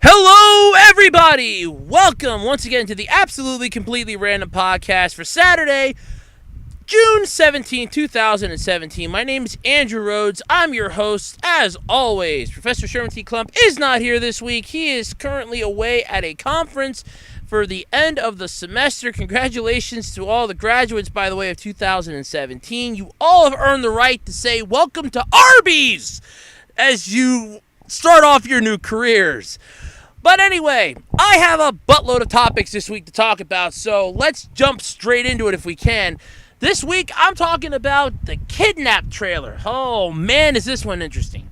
Hello, everybody! Welcome once again to the absolutely completely random podcast for Saturday, June 17, 2017. My name is Andrew Rhodes. I'm your host, as always. Professor Sherman T. Klump is not here this week. He is currently away at a conference for the end of the semester. Congratulations to all the graduates, by the way, of 2017. You all have earned the right to say welcome to Arby's as you start off your new careers. But anyway, I have a buttload of topics this week to talk about, so let's jump straight into it if we can. This week, I'm talking about the Kidnap trailer. Oh man, is this one interesting.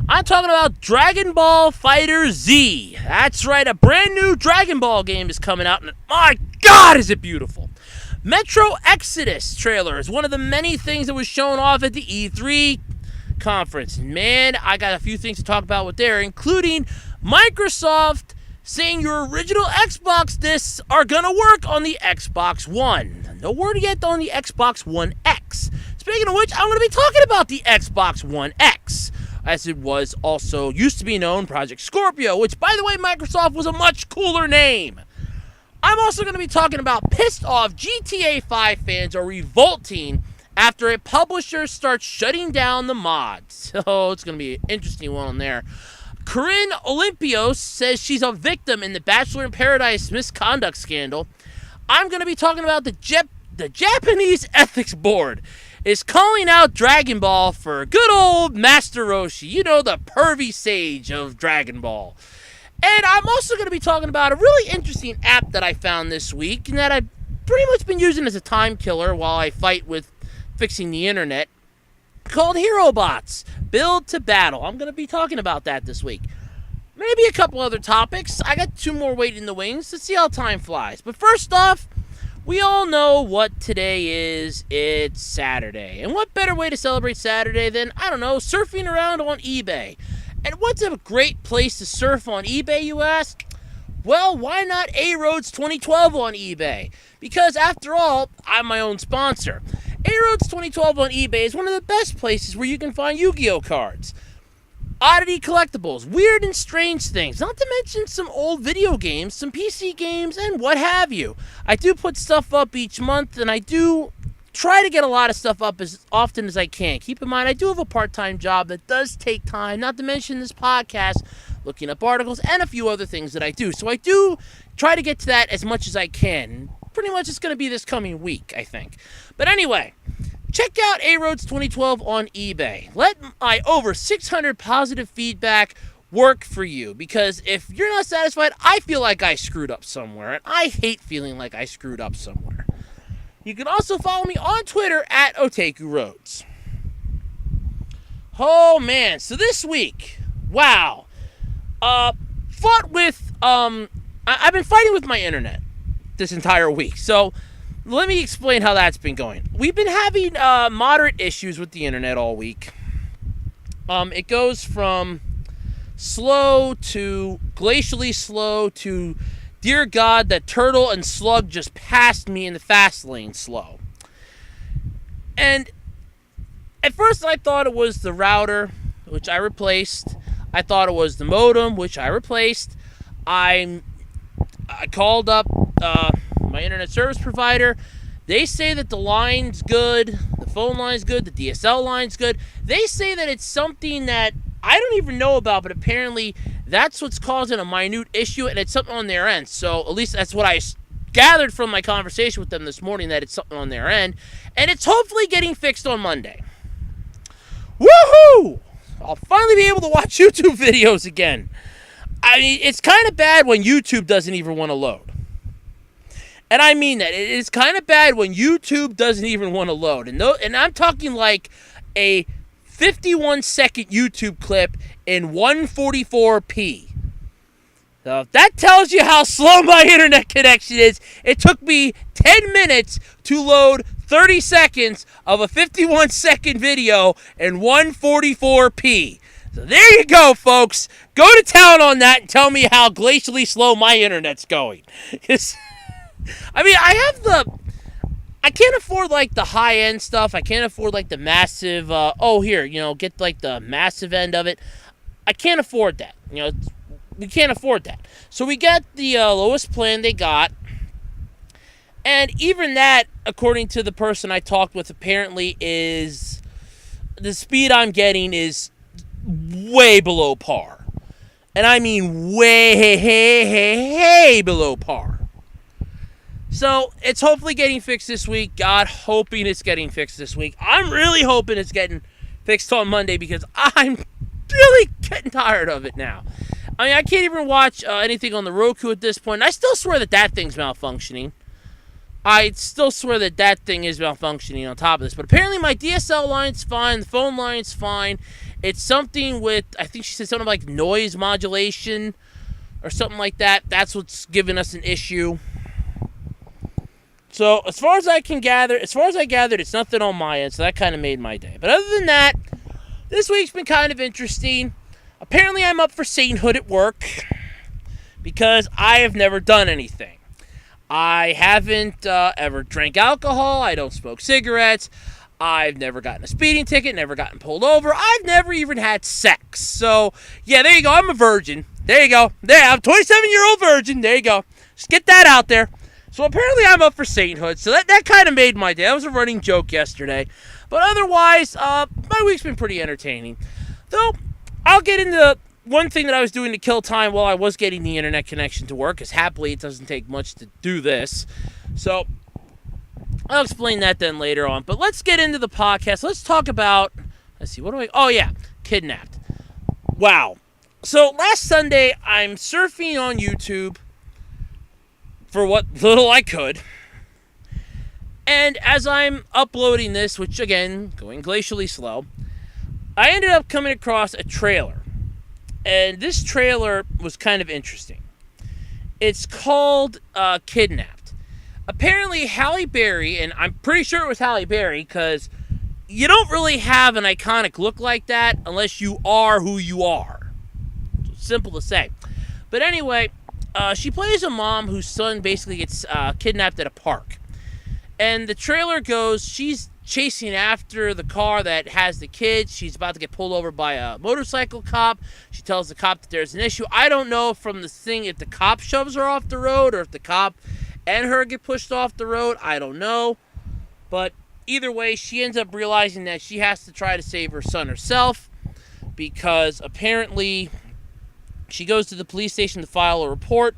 I'm talking about Dragon Ball FighterZ. That's right, a brand new Dragon Ball game is coming out, and my God, is it beautiful. Metro Exodus trailer is one of the many things that was shown off at the E3 conference. Man, I got a few things to talk about with there, including Microsoft saying your original Xbox discs are gonna work on the Xbox One. No word yet on the Xbox One X. Speaking of which, I'm gonna be talking about the Xbox One X, as it was also used to be known Project Scorpio, which, by the way, Microsoft was a much cooler name. I'm also gonna be talking about pissed off GTA 5 fans are revolting after a publisher starts shutting down the mods. So it's going to be an interesting one on there. Corinne Olympios says she's a victim in the Bachelor in Paradise misconduct scandal. I'm going to be talking about the Japanese Ethics Board is calling out Dragon Ball for good old Master Roshi. You know, the pervy sage of Dragon Ball. And I'm also going to be talking about a really interesting app that I found this week and that I've pretty much been using as a time killer while I fight with fixing the internet, called Herobots Build to Battle. I'm going to be talking about that this week. Maybe a couple other topics. I got two more waiting in the wings. Let's see how time flies. But first off, we all know what today is. It's Saturday. And what better way to celebrate Saturday than, I don't know, surfing around on eBay. And what's a great place to surf on eBay, you ask? Well, why not A-Roads 2012 on eBay? Because after all, I'm my own sponsor. A-Roads 2012 on eBay is one of the best places where you can find Yu-Gi-Oh cards, oddity collectibles, weird and strange things, not to mention some old video games, some PC games, and what have you. I do put stuff up each month, and I do try to get a lot of stuff up as often as I can. Keep in mind, I do have a part-time job that does take time, not to mention this podcast, looking up articles, and a few other things that I do. So I do try to get to that as much as I can. Pretty much it's going to be this coming week, I think. But anyway, check out A-Roads 2012 on eBay. Let my over 600 positive feedback work for you, because if you're not satisfied, I feel like I screwed up somewhere, and I hate feeling like I screwed up somewhere. You can also follow me on Twitter at OtakuRoads. Oh man, so this week, wow. I've been fighting with my internet this entire week. So let me explain how that's been going. We've been having moderate issues with the internet all week. It goes from slow to glacially slow to, dear God, that turtle and slug just passed me in the fast lane slow. And at first I thought it was the router, which I replaced. I thought it was the modem, which I replaced. I called up my internet service provider. They say that the line's good, the phone line's good, the DSL line's good. They say that it's something that I don't even know about, but apparently that's what's causing a minute issue, and it's something on their end. So at least that's what I gathered from my conversation with them this morning, that it's something on their end. And it's hopefully getting fixed on Monday. Woohoo! I'll finally be able to watch YouTube videos again. I mean, it's kind of bad when YouTube doesn't even want to load. And I mean that. It's kind of bad when YouTube doesn't even want to load. And I'm talking like a 51-second YouTube clip in 144p. So if that tells you how slow my internet connection is, it took me 10 minutes to load 30 seconds of a 51-second video in 144p. So there you go, folks. Go to town on that and tell me how glacially slow my internet's going. I mean, I can't afford, like, the high-end stuff. I can't afford, like, the massive, get, like, the massive end of it. I can't afford that. we can't afford that. So we got the lowest plan they got. And even that, according to the person I talked with, apparently is the speed I'm getting is way below par. And I mean way below par. So it's hopefully getting fixed this week. God, hoping it's getting fixed this week. I'm really hoping it's getting fixed on Monday because I'm really getting tired of it now. I mean, I can't even watch anything on the Roku at this point. I still swear that thing's malfunctioning. I still swear that thing is malfunctioning on top of this. But apparently my DSL line's fine. The phone line's fine. It's something with, I think she said something like noise modulation or something like that. That's what's giving us an issue. So as far as I gathered, it's nothing on my end. So that kind of made my day. But other than that, this week's been kind of interesting. Apparently I'm up for sainthood at work because I have never done anything. I haven't ever drank alcohol. I don't smoke cigarettes. I've never gotten a speeding ticket, never gotten pulled over. I've never even had sex. So, yeah, there you go. I'm a virgin. There you go. I'm a 27-year-old virgin. There you go. Just get that out there. So apparently I'm up for sainthood. So that kind of made my day. That was a running joke yesterday. But otherwise, my week's been pretty entertaining. Though, I'll get into one thing that I was doing to kill time while I was getting the internet connection to work, because happily it doesn't take much to do this. So I'll explain that then later on. But let's get into the podcast. Let's talk about, kidnapped. Wow. So last Sunday, I'm surfing on YouTube for what little I could. And as I'm uploading this, which again, going glacially slow, I ended up coming across a trailer. And this trailer was kind of interesting. It's called Kidnapped. Apparently, Halle Berry, and I'm pretty sure it was Halle Berry, because you don't really have an iconic look like that unless you are who you are. Simple to say. But anyway, she plays a mom whose son basically gets kidnapped at a park. And the trailer goes, she's chasing after the car that has the kids. She's about to get pulled over by a motorcycle cop. She tells the cop that there's an issue. I don't know from the thing if the cop shoves her off the road or if the cop and her get pushed off the road. I don't know. But either way, she ends up realizing that she has to try to save her son herself because apparently she goes to the police station to file a report.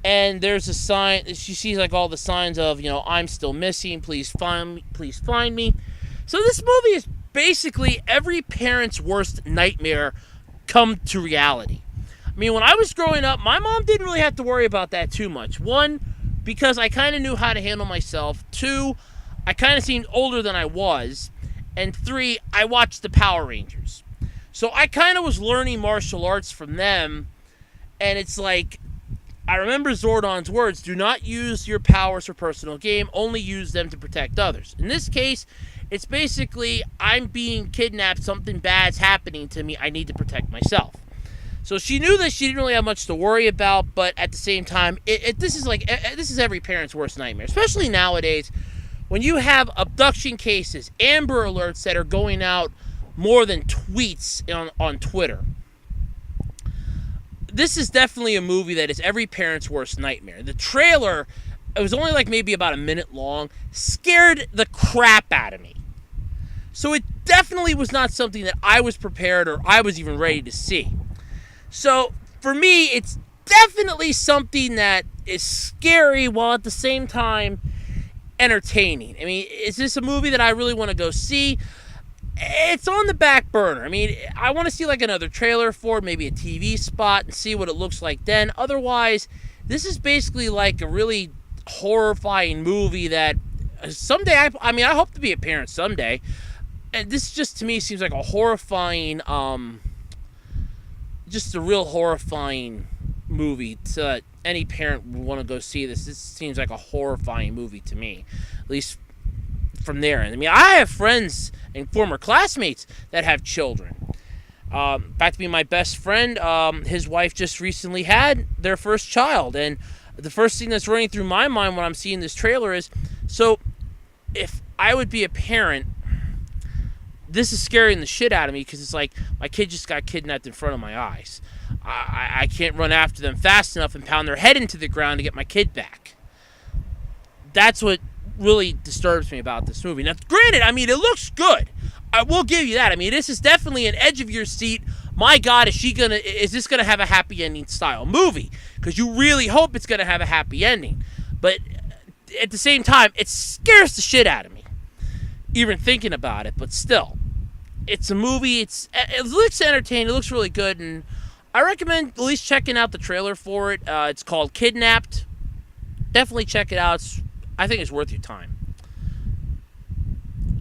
And there's a sign, she sees like all the signs of, I'm still missing, please find me. So this movie is basically every parent's worst nightmare come to reality. I mean, when I was growing up, my mom didn't really have to worry about that too much. One, because I kind of knew how to handle myself. Two, I kind of seemed older than I was. And three, I watched the Power Rangers. So I kind of was learning martial arts from them. And it's like, I remember Zordon's words, do not use your powers for personal gain, only use them to protect others. In this case, it's basically, I'm being kidnapped, something bad's happening to me, I need to protect myself. So she knew that she didn't really have much to worry about, but at the same time, this is every parent's worst nightmare, especially nowadays, when you have abduction cases, Amber Alerts that are going out more than tweets on Twitter. This is definitely a movie that is every parent's worst nightmare. The trailer, it was only like maybe about a minute long, scared the crap out of me. So it definitely was not something that I was prepared or I was even ready to see. So for me, it's definitely something that is scary while at the same time entertaining. I mean, is this a movie that I really want to go see? It's on the back burner. I mean, I want to see like another trailer for it, maybe a TV spot, and see what it looks like then. Otherwise, this is basically like a really horrifying movie that someday, I hope to be a parent someday. And this just to me seems like a horrifying, just a real horrifying movie to any parent would want to go see this. This seems like a horrifying movie to me, at least from there. I mean, I have friends and former classmates that have children. Back to be my best friend, his wife just recently had their first child, and the first thing that's running through my mind when I'm seeing this trailer is, so if I would be a parent, this is scaring the shit out of me because it's like my kid just got kidnapped in front of my eyes. I can't run after them fast enough and pound their head into the ground to get my kid back. That's what really disturbs me about this movie. Now, granted, I mean, it looks good. I will give you that. I mean, this is definitely an edge of your seat. My God, is this gonna have a happy ending style movie? Because you really hope it's gonna have a happy ending. But at the same time, it scares the shit out of me, even thinking about it. But still, it's a movie. It looks entertaining. It looks really good, and I recommend at least checking out the trailer for it. It's called Kidnapped. Definitely check it out. I think it's worth your time.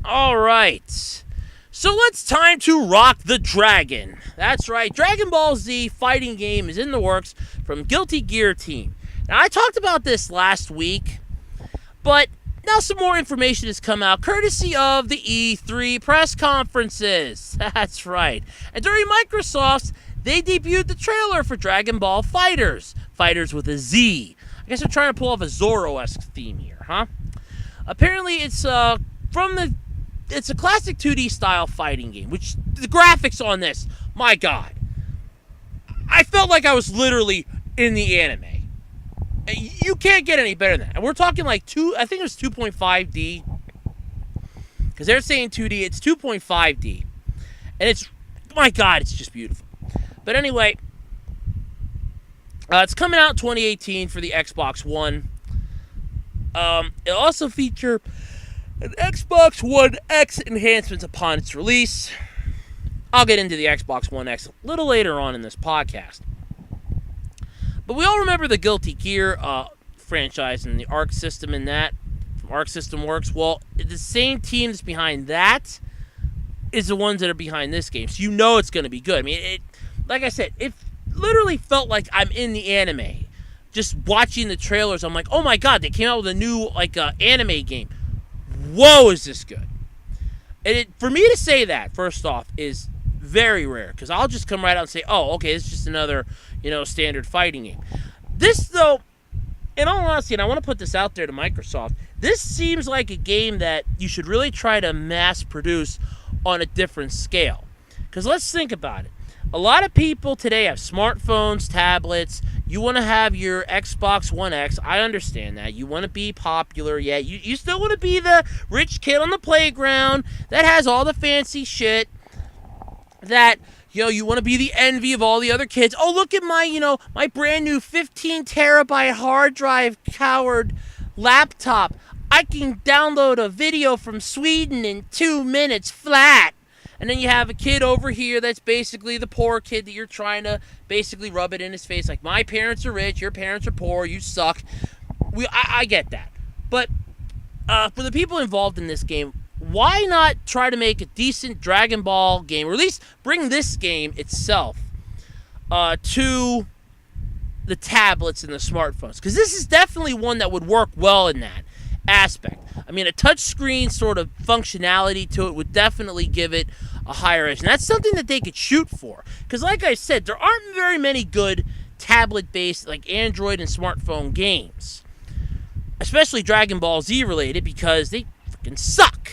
All right. So it's time to rock the dragon. That's right. Dragon Ball Z fighting game is in the works from Guilty Gear Team. Now, I talked about this last week, but now some more information has come out courtesy of the E3 press conferences. That's right. And during Microsoft's, they debuted the trailer for Dragon Ball Fighters. Fighters with a Z. I guess they're trying to pull off a Zoro-esque theme here, huh? Apparently, it's a classic 2D style fighting game, which the graphics on this, my God. I felt like I was literally in the anime. You can't get any better than that. And we're talking like I think it was 2.5D. Because they're saying 2D, it's 2.5D. And it's, my God, it's just beautiful. But anyway, it's coming out in 2018 for the Xbox One. It'll also feature an Xbox One X enhancements upon its release. I'll get into the Xbox One X a little later on in this podcast. But we all remember the Guilty Gear franchise and the Arc system in that, from Arc System Works. Well, the same team that's behind that is the ones that are behind this game. So you know it's going to be good. I mean, like I said, it literally felt like I'm in the anime. Just watching the trailers, I'm like, oh my God, they came out with a new anime game. Whoa, is this good? And for me to say that, first off, is very rare. Because I'll just come right out and say, oh, okay, it's just another, standard fighting game. This, though, in all honesty, and I want to put this out there to Microsoft, this seems like a game that you should really try to mass produce on a different scale. Because let's think about it. A lot of people today have smartphones, tablets. You want to have your Xbox One X. I understand that. You want to be popular. Yeah, you still want to be the rich kid on the playground that has all the fancy shit. That, you want to be the envy of all the other kids. Oh, look at my, my brand new 15 terabyte hard drive powered laptop. I can download a video from Sweden in 2 minutes flat. And then you have a kid over here that's basically the poor kid that you're trying to basically rub it in his face. Like, my parents are rich, your parents are poor, you suck. I get that. But for the people involved in this game, why not try to make a decent Dragon Ball game, or at least bring this game itself to the tablets and the smartphones? Because this is definitely one that would work well in that aspect. I mean, a touchscreen sort of functionality to it would definitely give it a higher edge. And that's something that they could shoot for. Because like I said, there aren't very many good tablet-based, like Android and smartphone games. Especially Dragon Ball Z related, because they freaking suck.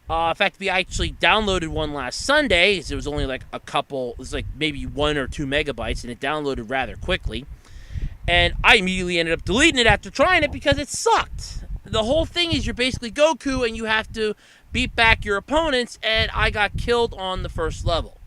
In fact, we actually downloaded one last Sunday. It was only like it was like maybe 1 or 2 megabytes, and it downloaded rather quickly. And I immediately ended up deleting it after trying it because it sucked. The whole thing is you're basically Goku and you have to beat back your opponents, and I got killed on the first level.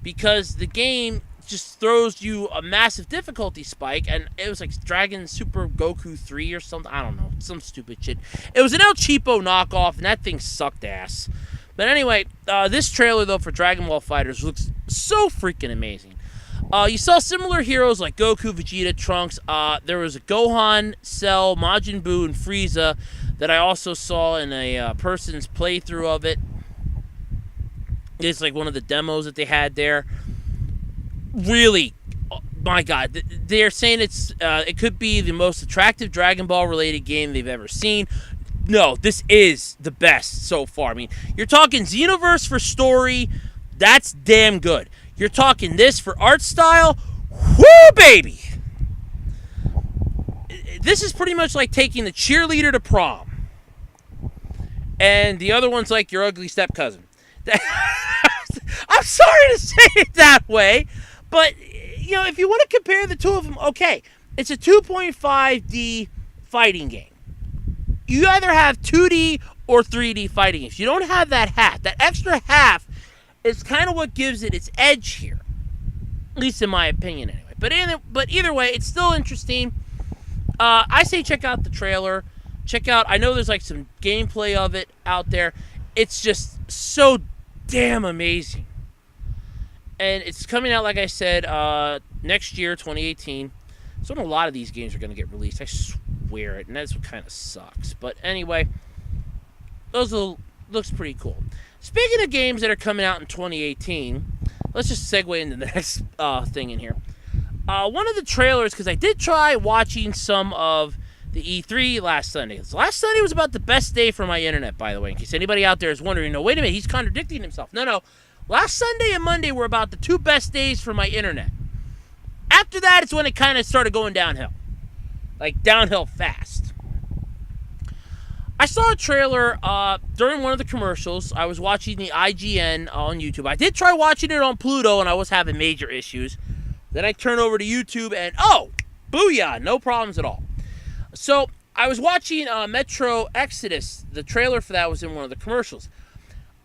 Because the game just throws you a massive difficulty spike, and it was like Dragon Super Goku 3 or something. I don't know, some stupid shit. It was an El Cheapo knockoff, and that thing sucked ass. But anyway, this trailer, though, for Dragon Ball FighterZ looks so freaking amazing. You saw similar heroes like Goku, Vegeta, Trunks. There was a Gohan, Cell, Majin Buu, and Frieza that I also saw in a person's playthrough of it. It's like one of the demos that they had there. Really, oh my God, they're saying it could be the most attractive Dragon Ball related game they've ever seen. No, this is the best so far. I mean, you're talking Xenoverse for story. That's damn good. You're talking this for art style. Whoo, baby! This is pretty much like taking the cheerleader to prom. And the other one's like your ugly step-cousin. I'm sorry to say it that way, but, if you want to compare the two of them, okay, it's a 2.5D fighting game. You either have 2D or 3D fighting games. You don't have that half. That extra half is kind of what gives it its edge here, at least in my opinion, anyway. But either way, it's still interesting. I say check out the trailer. I know there's like some gameplay of it out there. It's just so damn amazing. And it's coming out, like I said, next year, 2018. So a lot of these games are going to get released. I swear it, and that's what kind of sucks. But anyway, looks pretty cool. Speaking of games that are coming out in 2018, let's just segue into the next thing in here. One of the trailers, because I did try watching some of the E3 last Sunday. Last Sunday was about the best day for my internet, by the way, in case anybody out there is wondering, no, wait a minute, he's contradicting himself. No. Last Sunday and Monday were about the two best days for my internet. After that, it's when it kind of started going downhill. Like, downhill fast. I saw a trailer during one of the commercials. I was watching the IGN on YouTube. I did try watching it on Pluto, and I was having major issues. Then I turned over to YouTube, and oh, booyah, no problems at all. So, I was watching Metro Exodus. The trailer for that was in one of the commercials.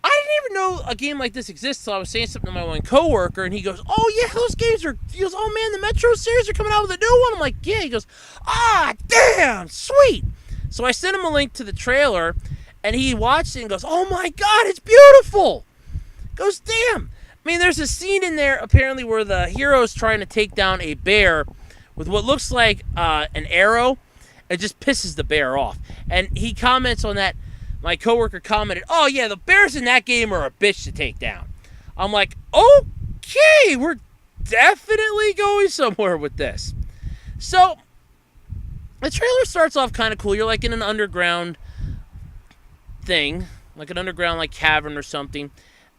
I didn't even know a game like this exists, so I was saying something to my one coworker, and he goes, oh, yeah, those games are... He goes, oh, man, the Metro series are coming out with a new one. I'm like, yeah. He goes, damn, sweet. So I sent him a link to the trailer, and he watched it and goes, oh, my God, it's beautiful. Goes, damn. I mean, there's a scene in there, apparently, where the hero's trying to take down a bear with what looks like an arrow. It just pisses the bear off. And he comments on that. My coworker commented, oh, yeah, the bears in that game are a bitch to take down. I'm like, okay, we're definitely going somewhere with this. So, the trailer starts off kind of cool. You're like in an underground thing, like an underground like cavern or something.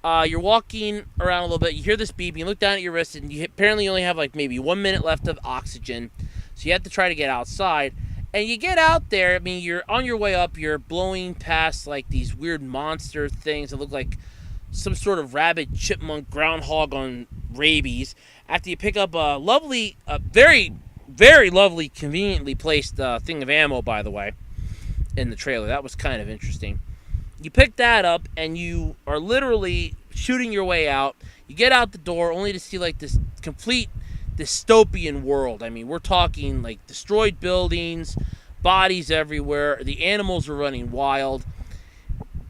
You're walking around a little bit. You hear this beep. You look down at your wrist, and you apparently only have like maybe 1 minute left of oxygen. So you have to try to get outside. And you get out there, I mean, you're on your way up, you're blowing past, like, these weird monster things that look like some sort of rabbit, chipmunk, groundhog on rabies. After you pick up a lovely, very, very lovely, conveniently placed thing of ammo, by the way, in the trailer. That was kind of interesting. You pick that up, and you are literally shooting your way out. You get out the door, only to see, like, this complete dystopian world. I mean, we're talking like destroyed buildings, bodies everywhere, the animals are running wild,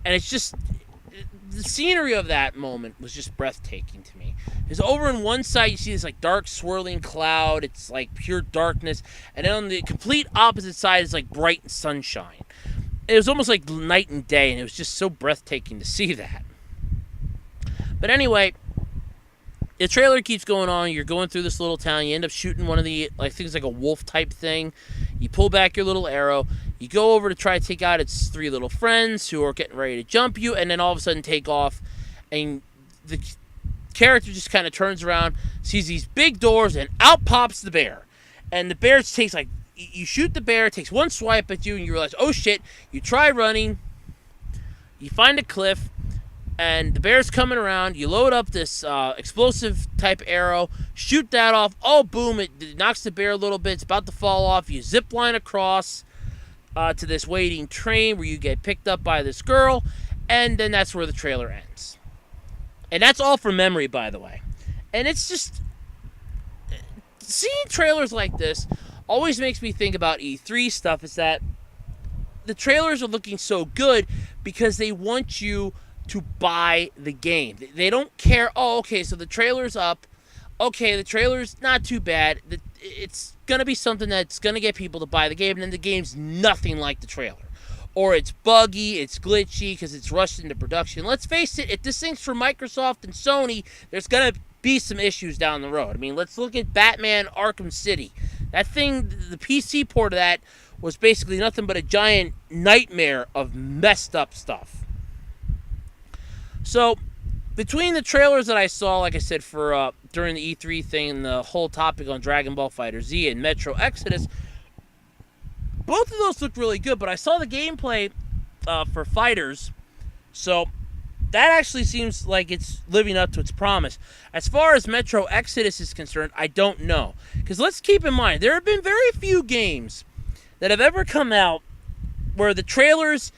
and it's just the scenery of that moment was just breathtaking to me. Because over on one side you see this like dark swirling cloud, it's like pure darkness, and then on the complete opposite side is like bright sunshine. It was almost like night and day, and it was just so breathtaking to see that. But anyway, the trailer keeps going on. You're going through this little town. You end up shooting one of the things like a wolf type thing. You pull back your little arrow. You go over to try to take out its three little friends who are getting ready to jump you, and then all of a sudden take off. And the character just kind of turns around, sees these big doors, and out pops the bear. And the bear takes like, you shoot the bear, it takes one swipe at you, and you realize, oh shit. You try running. You find a cliff. And the bear's coming around. You load up this explosive type arrow, shoot that off. Oh, boom, it knocks the bear a little bit. It's about to fall off. You zip line across to this waiting train where you get picked up by this girl. And then that's where the trailer ends. And that's all from memory, by the way. And it's just... seeing trailers like this always makes me think about E3 stuff, is that the trailers are looking so good because they want you to buy the game. They don't care, oh, okay, so the trailer's up. Okay, the trailer's not too bad. It's going to be something that's going to get people to buy the game, and then the game's nothing like the trailer. Or it's buggy, it's glitchy, because it's rushed into production. Let's face it, if this thing's for Microsoft and Sony, there's going to be some issues down the road. I mean, let's look at Batman Arkham City. That thing, the PC port of that was basically nothing but a giant nightmare of messed up stuff. So, between the trailers that I saw, like I said, for during the E3 thing and the whole topic on Dragon Ball FighterZ and Metro Exodus, both of those looked really good, but I saw the gameplay for Fighters, so that actually seems like it's living up to its promise. As far as Metro Exodus is concerned, I don't know. Because let's keep in mind, there have been very few games that have ever come out where the trailers...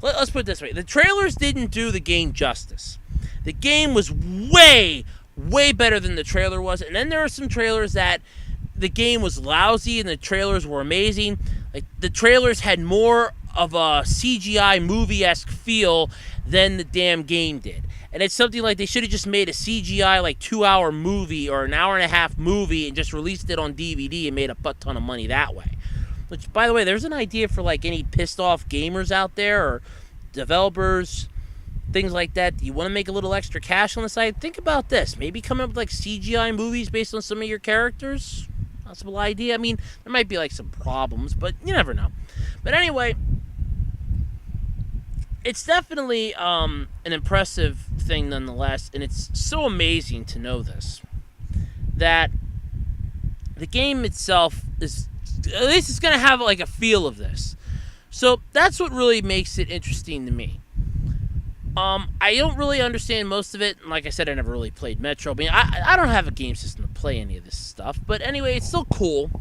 Let's put it this way. The trailers didn't do the game justice. The game was way, way better than the trailer was. And then there are some trailers that the game was lousy and the trailers were amazing. Like, the trailers had more of a CGI movie-esque feel than the damn game did. And it's something like they should have just made a CGI, like, 2-hour movie or an hour-and-a-half movie and just released it on DVD and made a butt ton of money that way. Which, by the way, there's an idea for, like, any pissed-off gamers out there or developers, things like that. Do you want to make a little extra cash on the side? Think about this. Maybe come up with, like, CGI movies based on some of your characters. Possible idea. I mean, there might be, like, some problems, but you never know. But anyway, it's definitely an impressive thing nonetheless, and it's so amazing to know this, that the game itself is... At least it's going to have, like, a feel of this. So that's what really makes it interesting to me. I don't really understand most of it. And like I said, I never really played Metro. I mean, I don't have a game system to play any of this stuff. But anyway, it's still cool.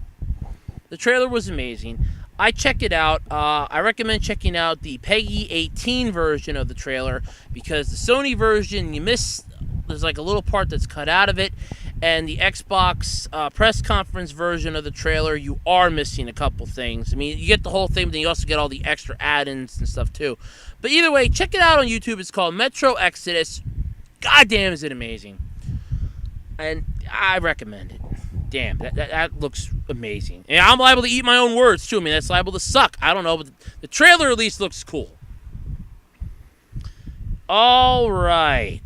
The trailer was amazing. I checked it out. I recommend checking out the Peggy 18 version of the trailer, because the Sony version, there's like a little part that's cut out of it. And the Xbox press conference version of the trailer, you are missing a couple things. I mean, you get the whole thing, but then you also get all the extra add-ins and stuff too. But either way, check it out on YouTube. It's called Metro Exodus. God damn, is it amazing. And I recommend it. Damn, that looks amazing. And I'm liable to eat my own words too. I mean, that's liable to suck. I don't know, but the trailer at least looks cool. All right.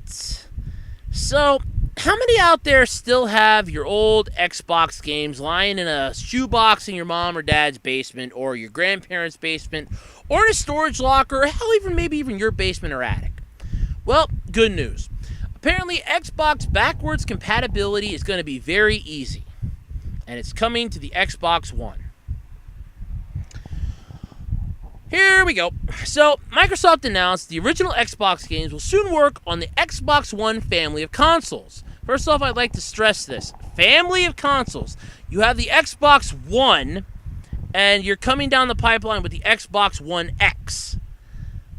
So... how many out there still have your old Xbox games lying in a shoebox in your mom or dad's basement, or your grandparents' basement, or in a storage locker, or hell, maybe even your basement or attic? Well, good news. Apparently, Xbox backwards compatibility is going to be very easy, and it's coming to the Xbox One. Here we go. So, Microsoft announced the original Xbox games will soon work on the Xbox One family of consoles. First off, I'd like to stress this. Family of consoles. You have the Xbox One, and you're coming down the pipeline with the Xbox One X.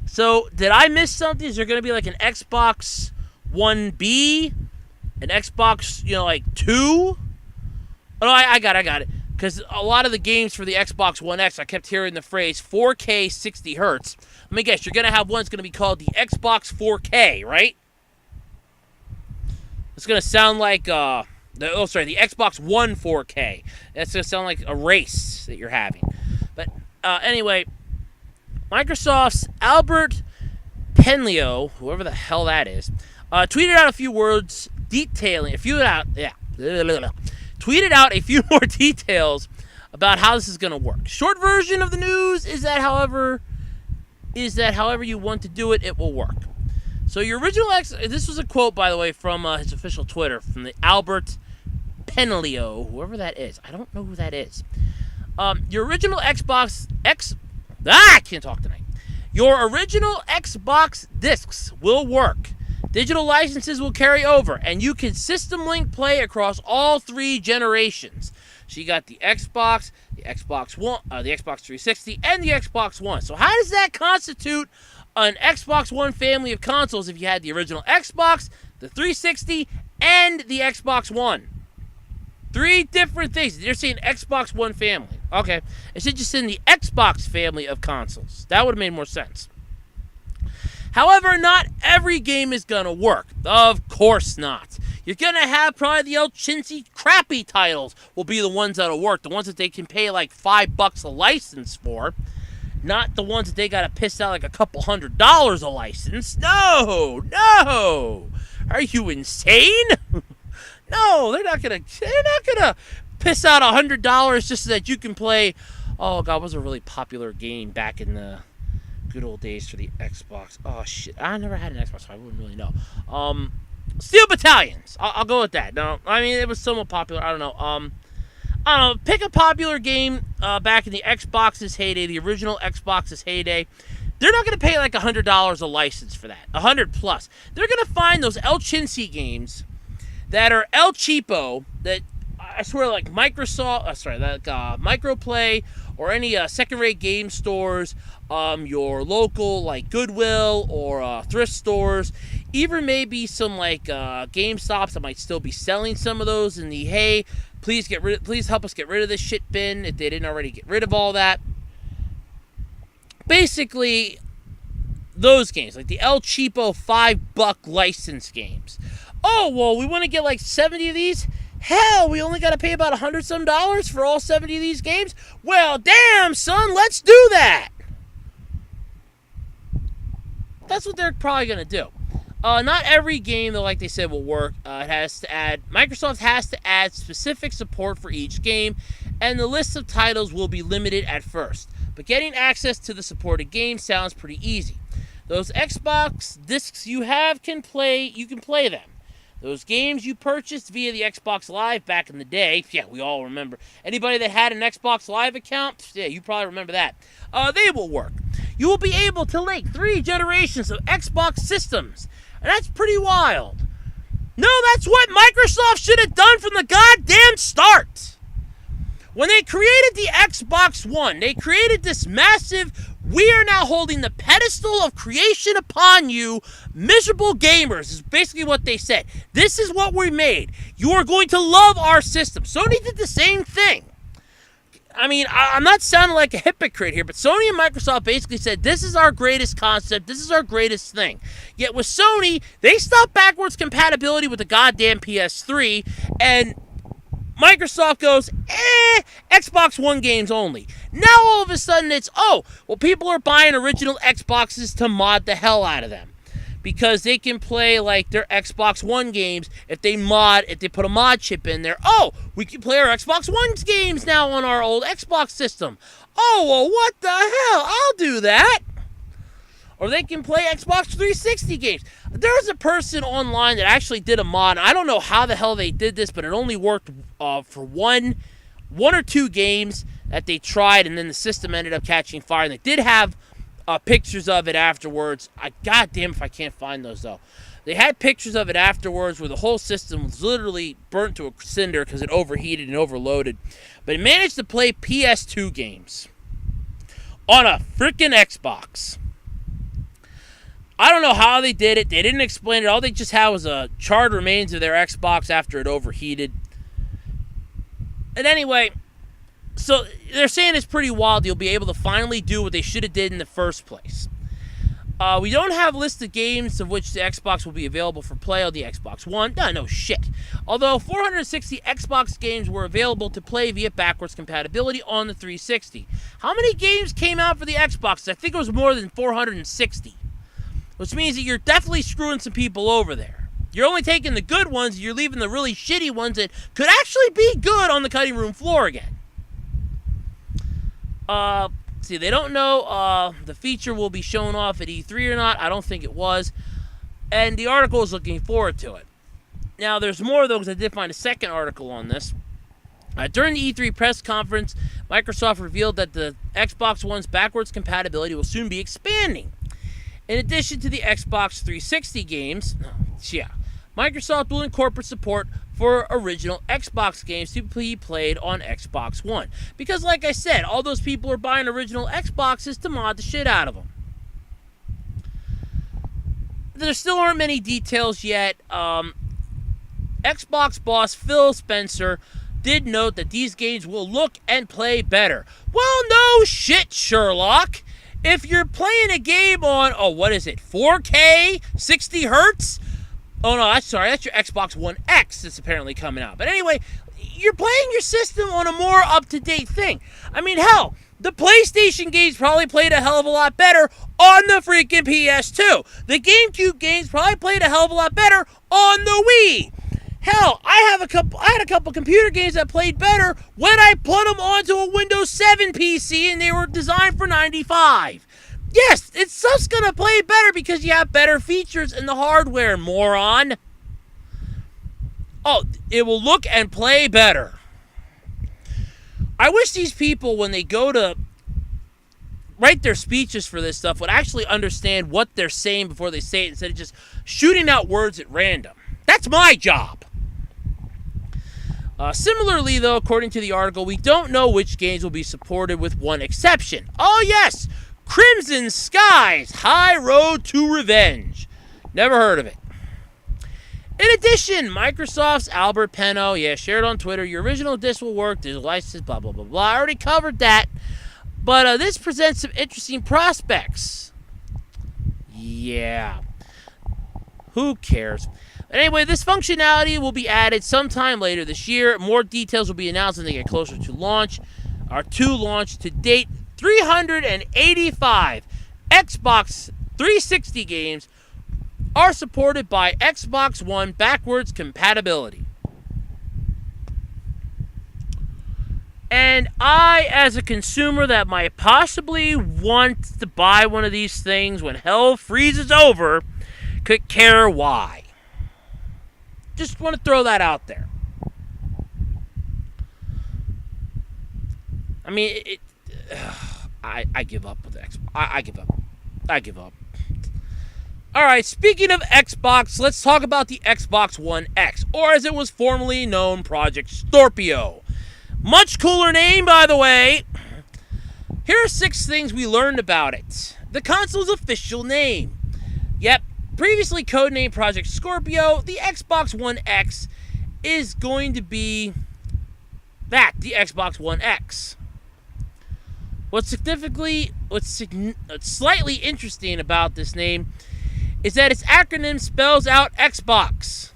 So, did I miss something? Is there going to be like an Xbox One B? An Xbox, like 2? Oh, no, I got it. Because a lot of the games for the Xbox One X, I kept hearing the phrase 4K 60 hertz. Let me guess, you're going to have one that's going to be called the Xbox 4K, right? It's going to sound like, the Xbox One 4K. That's going to sound like a race that you're having. But anyway, Microsoft's Albert Penlio, whoever the hell that is, tweeted out a few words detailing, tweeted out a few more details about how this is going to work. Short version of the news is that however you want to do it, it will work. So your original this was a quote, by the way, from his official Twitter, from the Albert Penlio, whoever that is. I don't know who that is. Your original I can't talk tonight. Your original Xbox discs will work. Digital licenses will carry over, and you can system link play across all 3 generations. So you got the Xbox, the Xbox One, the Xbox 360, and the Xbox One. So how does that constitute an Xbox One family of consoles if you had the original Xbox, the 360, and the Xbox One? 3 different things. You're saying Xbox One family. Okay. Instead, just in the Xbox family of consoles. That would have made more sense. However, not every game is going to work. Of course not. You're going to have probably the old chintzy, crappy titles will be the ones that will work. The ones that they can pay like $5 a license for. Not the ones that they got to piss out like a couple $100 a license. No. Are you insane? No, they're not gonna piss out $100 just so that you can play. Oh God, what was a really popular game back in the good old days for the Xbox? Oh shit, I never had an Xbox, so I wouldn't really know. Steel Battalions. I'll go with that. No, I mean it was somewhat popular. I don't know. Pick a popular game back in the Xbox's heyday, the original Xbox's heyday. they're not going to pay like $100 a license for that, 100 plus. They're going to find those El Chintzy games that are El Cheapo, that I swear, like Microsoft, Microplay, or any second-rate game stores, your local like Goodwill or thrift stores, even maybe some like GameStops that might still be selling some of those in the hey, please help us get rid of this shit bin if they didn't already get rid of all that. Basically, those games like the El Cheapo $5 license games. Oh well, we want to get like 70 of these. Hell, we only got to pay about $100 for all 70 of these games? Well, damn, son, let's do that. That's what they're probably going to do. Not every game, though, like they said, will work. Microsoft has to add specific support for each game, and the list of titles will be limited at first. But getting access to the supported games sounds pretty easy. Those Xbox discs you can play them. Those games you purchased via the Xbox Live back in the day, yeah, we all remember. Anybody that had an Xbox Live account, yeah, you probably remember that. They will work. You will be able to link 3 generations of Xbox systems, and that's pretty wild. No, that's what Microsoft should have done from the goddamn start. When they created the Xbox One, they created this massive, we are now holding the pedestal of creation upon you, miserable gamers, is basically what they said. This is what we made. You are going to love our system. Sony did the same thing. I mean, I'm not sounding like a hypocrite here, but Sony and Microsoft basically said, this is our greatest concept, this is our greatest thing. Yet with Sony, they stopped backwards compatibility with the goddamn PS3, and Microsoft goes, Xbox One games only. Now all of a sudden it's, people are buying original Xboxes to mod the hell out of them. Because they can play like their Xbox One games if they put a mod chip in there. Oh, we can play our Xbox One's games now on our old Xbox system. Oh, well, what the hell? I'll do that. Or they can play Xbox 360 games. There was a person online that actually did a mod. I don't know how the hell they did this, but it only worked for one or two games that they tried, and then the system ended up catching fire. And they did have pictures of it afterwards. Goddamn if I can't find those, though. They had pictures of it afterwards where the whole system was literally burnt to a cinder because it overheated and overloaded. But it managed to play PS2 games on a freaking Xbox. I don't know how they did it. They didn't explain it. All they just had was a charred remains of their Xbox after it overheated. And anyway, so they're saying it's pretty wild. You'll be able to finally do what they should have did in the first place. We don't have a list of games of which the Xbox will be available for play on the Xbox One. No shit. Although 460 Xbox games were available to play via backwards compatibility on the 360. How many games came out for the Xbox? I think it was more than 460. Which means that you're definitely screwing some people over there. You're only taking the good ones, and you're leaving the really shitty ones that could actually be good on the cutting room floor again. See, they don't know the feature will be shown off at E3 or not. I don't think it was. And the article is looking forward to it. Now, there's more, though, because I did find a second article on this. During the E3 press conference, Microsoft revealed that the Xbox One's backwards compatibility will soon be expanding. In addition to the Xbox 360 games, Microsoft will incorporate support for original Xbox games to be played on Xbox One. Because like I said, all those people are buying original Xboxes to mod the shit out of them. There still aren't many details yet. Xbox boss Phil Spencer did note that these games will look and play better. Well, no shit, Sherlock. If you're playing a game on, 4K, 60 hertz? Oh, no, that's your Xbox One X that's apparently coming out. But anyway, you're playing your system on a more up-to-date thing. I mean, hell, the PlayStation games probably played a hell of a lot better on the freaking PS2. The GameCube games probably played a hell of a lot better on the Wii. Hell, I had a couple computer games that played better when I put them onto a Windows 7 PC and they were designed for 95. Yes, it's just going to play better because you have better features in the hardware, moron. Oh, it will look and play better. I wish these people, when they go to write their speeches for this stuff would actually understand what they're saying before they say it instead of just shooting out words at random. That's my job. Similarly, though, according to the article, we don't know which games will be supported with one exception. Oh, yes! Crimson Skies, High Road to Revenge. Never heard of it. In addition, Microsoft's Albert Penno, shared on Twitter, your original disc will work, there's a license, blah, blah, blah, blah. I already covered that. But this presents some interesting prospects. Yeah. Who cares? Anyway, this functionality will be added sometime later this year. More details will be announced when they get closer to launch. Our launch to date, 385 Xbox 360 games are supported by Xbox One backwards compatibility. And I, as a consumer that might possibly want to buy one of these things when hell freezes over, could care why. Just want to throw that out there. I mean, I give up with Xbox. I give up. Alright, speaking of Xbox, let's talk about the Xbox One X, or as it was formerly known, Project Scorpio. Much cooler name, by the way. Here are 6 things we learned about it. The console's official name. Yep, previously codenamed Project Scorpio, the Xbox One X is going to be the Xbox One X. What's slightly interesting about this name is that its acronym spells out Xbox.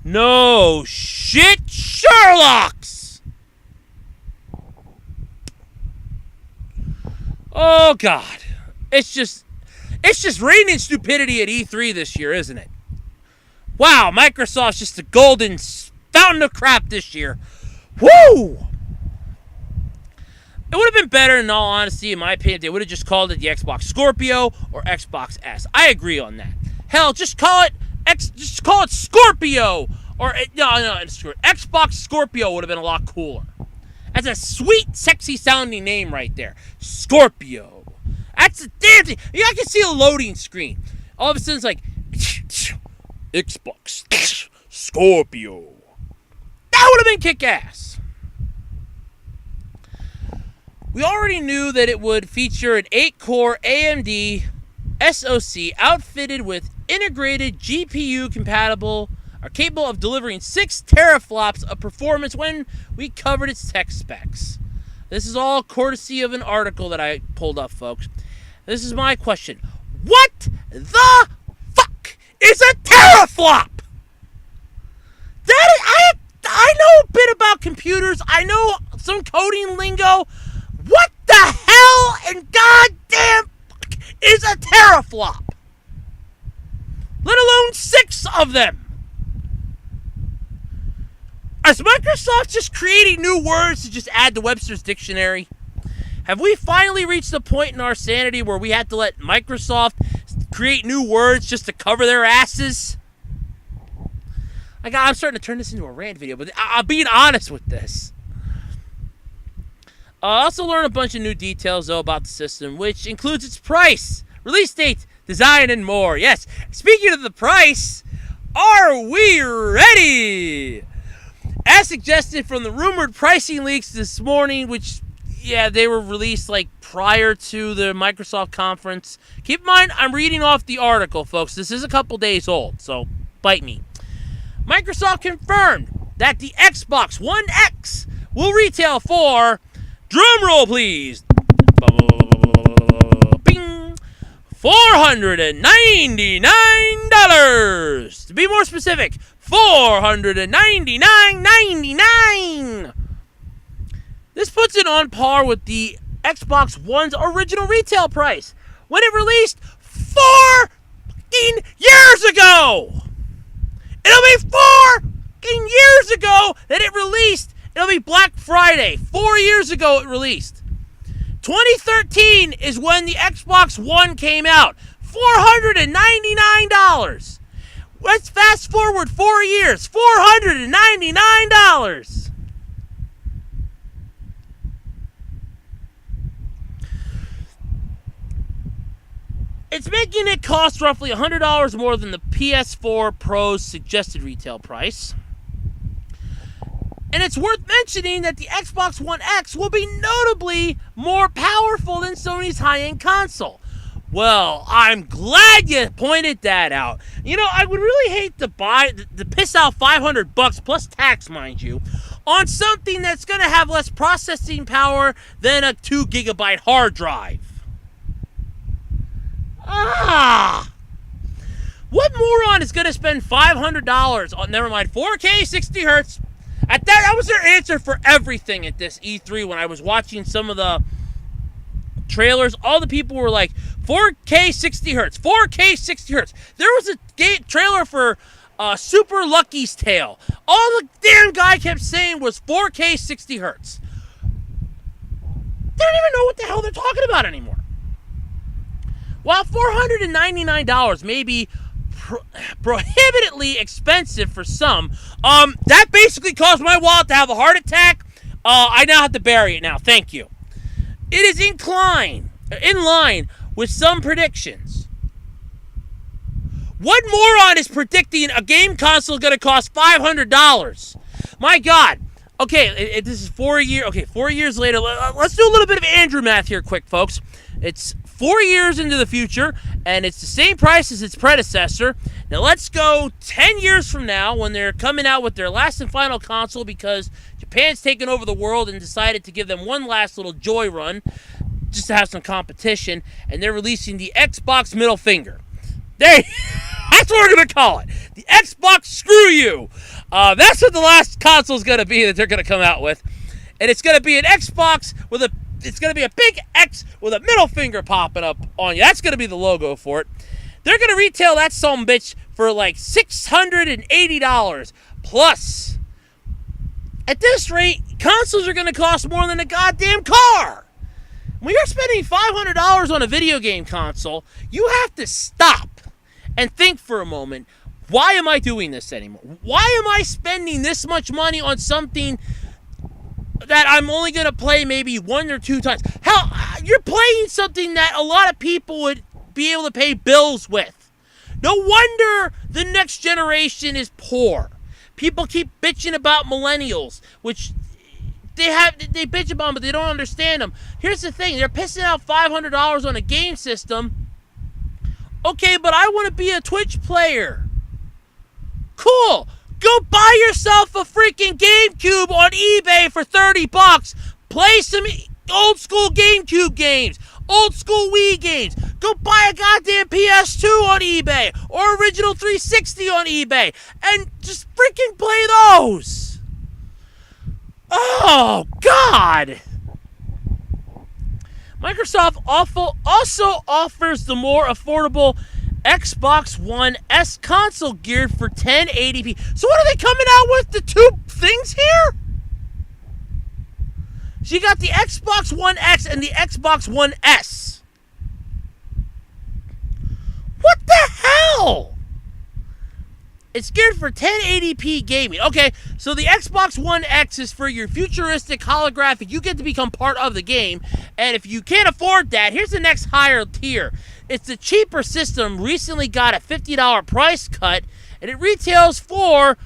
No shit, Sherlocks! Oh God, it's just raining stupidity at E3 this year, isn't it? Wow, Microsoft's just a golden fountain of crap this year. Woo! It would have been better, in all honesty, in my opinion, if they would have just called it the Xbox Scorpio or Xbox S. I agree on that. Hell, just call it Scorpio, or Xbox Scorpio would have been a lot cooler. That's a sweet, sexy sounding name right there. Scorpio. That's a damn thing. I can see a loading screen. All of a sudden, it's like Xbox Scorpio. That would have been kick-ass. We already knew that it would feature an 8-core AMD SoC outfitted with integrated GPU capable of delivering 6 teraflops of performance when we covered its tech specs. This is all courtesy of an article that I pulled up, folks. This is my question. What the fuck is a teraflop? I know a bit about computers. I know some coding lingo. What the hell and goddamn fuck is a teraflop? Let alone 6 of them. Is Microsoft just creating new words to just add to Webster's dictionary? Have we finally reached the point in our sanity where we have to let Microsoft create new words just to cover their asses? I'm starting to turn this into a rant video, but I'm being honest with this. I also learned a bunch of new details, though, about the system, which includes its price, release date, design, and more. Yes, speaking of the price, are we ready? As suggested from the rumored pricing leaks this morning, which, they were released prior to the Microsoft conference. Keep in mind, I'm reading off the article, folks. This is a couple days old, so bite me. Microsoft confirmed that the Xbox One X will retail for, drumroll please, bing, $499. To be more specific, $499.99. This puts it on par with the Xbox One's original retail price when it released 4 years ago. It'll be 4 years ago that it released. It'll be Black Friday. 4 years ago it released. 2013 is when the Xbox One came out. $499. Let's fast forward 4 years, $499. It's making it cost roughly $100 more than the PS4 Pro's suggested retail price. And it's worth mentioning that the Xbox One X will be notably more powerful than Sony's high-end console. Well, I'm glad you pointed that out. You know, I would really hate to piss out $500 plus tax, mind you, on something that's going to have less processing power than a 2 gigabyte hard drive. What moron is going to spend $500 on, never mind, 4K 60 hertz? That was their answer for everything at this E3 when I was watching some of the trailers. All the people were like, 4K 60 hertz, 4K 60 hertz. There was a trailer for Super Lucky's Tale. All the damn guy kept saying was 4K 60 hertz. They don't even know what the hell they're talking about anymore. While $499 may be prohibitively expensive for some, that basically caused my wallet to have a heart attack. I now have to bury it now. Thank you. It is in line with some predictions. What moron is predicting a game console is going to cost $500? My God. Okay, this is 4 years. Okay, 4 years later. Let's do a little bit of Andrew math here, quick, folks. It's 4 years into the future, and it's the same price as its predecessor. Now let's go 10 years from now when they're coming out with their last and final console because Japan's taken over the world and decided to give them one last little joy run just to have some competition, and they're releasing the Xbox middle finger. That's what we're going to call it. The Xbox screw you. That's what the last console is going to be that they're going to come out with. And it's going to be an Xbox it's going to be a big X with a middle finger popping up on you. That's going to be the logo for it. They're going to retail that sumbitch for like $680 plus. At this rate, consoles are going to cost more than a goddamn car. When you're spending $500 on a video game console, you have to stop and think for a moment, why am I doing this anymore? Why am I spending this much money on something that I'm only going to play maybe 1 or 2 times? Hell, you're playing something that a lot of people would be able to pay bills with. No wonder the next generation is poor. People keep bitching about millennials, which they bitch about them, but they don't understand them. Here's the thing. They're pissing out $500 on a game system. Okay, but I want to be a Twitch player. Cool. Go buy yourself a freaking GameCube on eBay for $30. Play some old school GameCube games, old school Wii games. Go buy a goddamn PS2 on eBay or original 360 on eBay and just freaking play those. Oh, God. Microsoft also offers the more affordable Xbox One S console geared for 1080p. So what are they coming out with? The 2 things here? So you got the Xbox One X and the Xbox One S. What the hell? It's geared for 1080p gaming. Okay, so the Xbox One X is for your futuristic holographic. You get to become part of the game. And if you can't afford that, here's the next higher tier. It's the cheaper system, recently got a $50 price cut, and it retails for,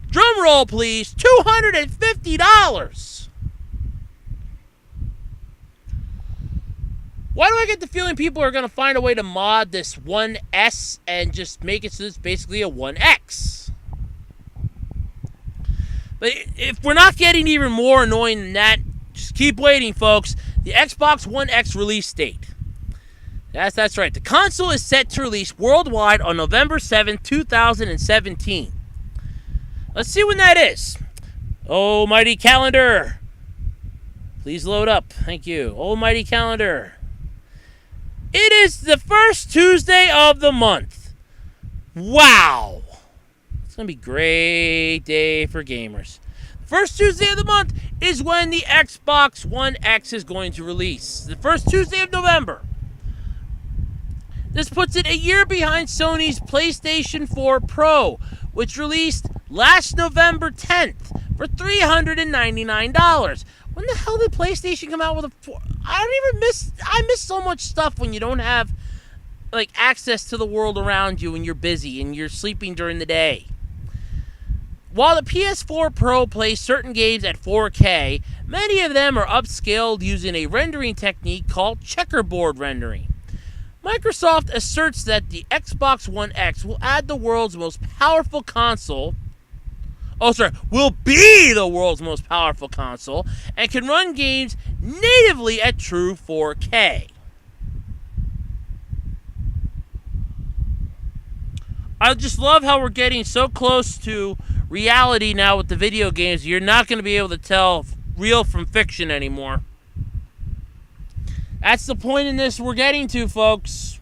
drum roll please, $250. Why do I get the feeling people are going to find a way to mod this 1S and just make it so it's basically a 1X? But if we're not getting even more annoying than that, just keep waiting, folks. The Xbox One X release date. That's right. The console is set to release worldwide on November 7th, 2017. Let's see when that is. Almighty calendar. Please load up. Thank you. Almighty calendar. It is the first Tuesday of the month. Wow. It's going to be a great day for gamers. The first Tuesday of the month is when the Xbox One X is going to release. The first Tuesday of November. This puts it a year behind Sony's PlayStation 4 Pro, which released last November 10th for $399. When the hell did PlayStation come out with a 4? I miss so much stuff when you don't have like access to the world around you and you're busy and you're sleeping during the day. While the PS4 Pro plays certain games at 4K, many of them are upscaled using a rendering technique called checkerboard rendering. Microsoft asserts that the Xbox One X will add the world's most powerful console. Will be the world's most powerful console and can run games natively at true 4K. I just love how we're getting so close to reality now with the video games. You're not going to be able to tell real from fiction anymore. That's the point in this we're getting to, folks.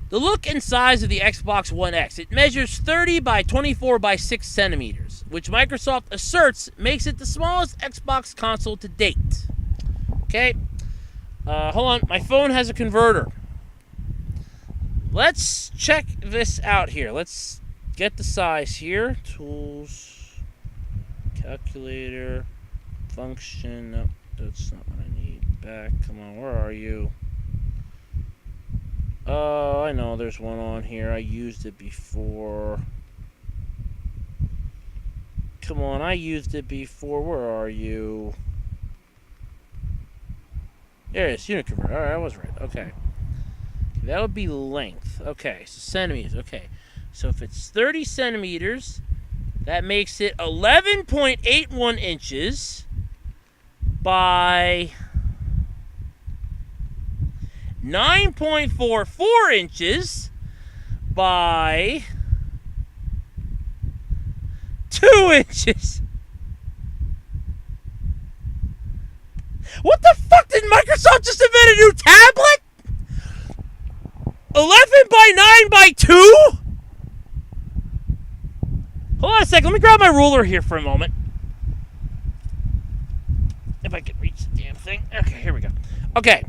The look and size of the Xbox One X. It measures 30 by 24 by 6 centimeters, which Microsoft asserts makes it the smallest Xbox console to date. Okay. Hold on. My phone has a converter. Let's check this out here. Let's get the size here. Tools. Calculator. Function. Nope, that's not what I need. Back. Come on, where are you? Oh, I know there's one on here. I used it before. Come on, I used it before. Where are you? There it is. Unit converter. Alright, I was right. Okay. That would be length. Okay, so centimeters. Okay. So if it's 30 centimeters, that makes it 11.81 inches by 9.44 inches by 2 inches. What the fuck? Did Microsoft just invent a new tablet? 11 by 9 by 2? Hold on a second. Let me grab my ruler here for a moment. If I can reach the damn thing. Okay, here we go. Okay.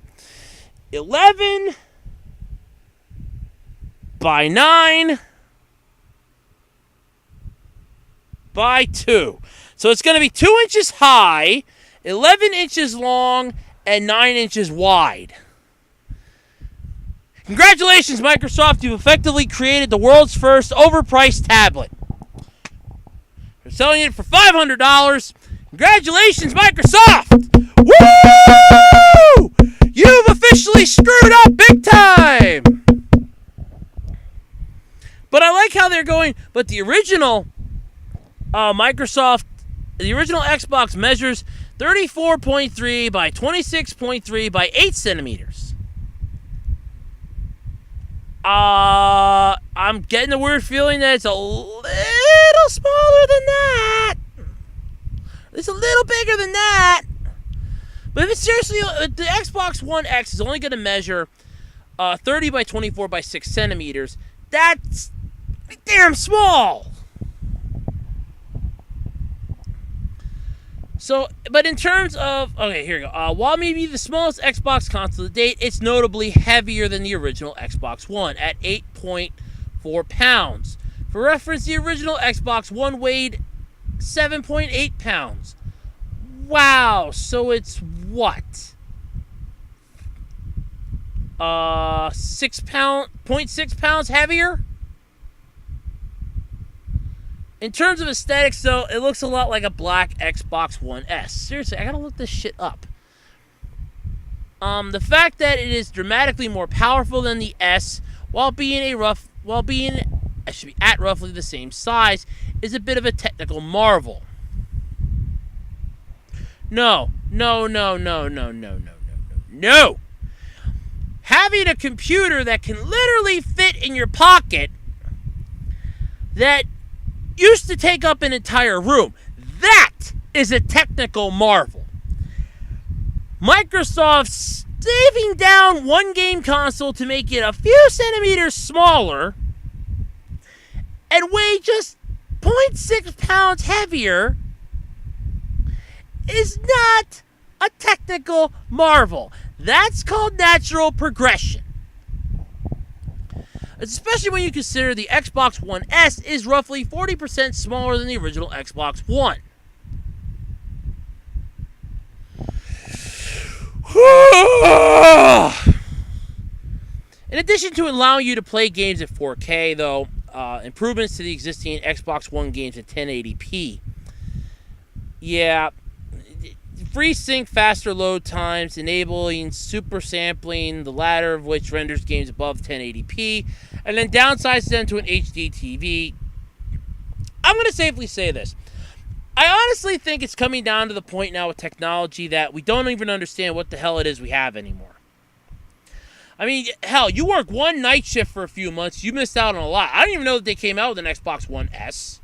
11 by 9 by 2. So it's going to be 2 inches high, 11 inches long, and 9 inches wide. Congratulations, Microsoft. You've effectively created the world's first overpriced tablet. They're selling it for $500. Congratulations, Microsoft! Woo! You've officially screwed up big time! But I like how they're going. But the original the original Xbox measures 34.3 by 26.3 by 8 centimeters. I'm getting a weird feeling that it's a little smaller than that. It's a little bigger than that. But if it's seriously, the Xbox One X is only going to measure 30 by 24 by 6 centimeters. That's damn small. So, but in terms of, okay, here we go. While maybe the smallest Xbox console to date, it's notably heavier than the original Xbox One at 8.4 pounds. For reference, the original Xbox One weighed 7.8 pounds. Wow, so it's what? 0.6 pounds heavier? In terms of aesthetics, though, it looks a lot like a black Xbox One S. Seriously, I gotta look this shit up. The fact that it is dramatically more powerful than the S, while being at roughly the same size, is a bit of a technical marvel. No. Having a computer that can literally fit in your pocket that used to take up an entire room. That is a technical marvel. Microsoft's saving down one game console to make it a few centimeters smaller and weigh just 0.6 pounds heavier is not a technical marvel. That's called natural progression. Especially when you consider the Xbox One S is roughly 40% smaller than the original Xbox One. In addition to allowing you to play games at 4K, though, improvements to the existing Xbox One games at 1080p. Yeah, FreeSync faster load times, enabling super sampling, the latter of which renders games above 1080p, and then downsizes them to an HD TV. I'm going to safely say this. I honestly think it's coming down to the point now with technology that we don't even understand what the hell it is we have anymore. I mean, hell, you work one night shift for a few months, you missed out on a lot. I didn't even know that they came out with an Xbox One S.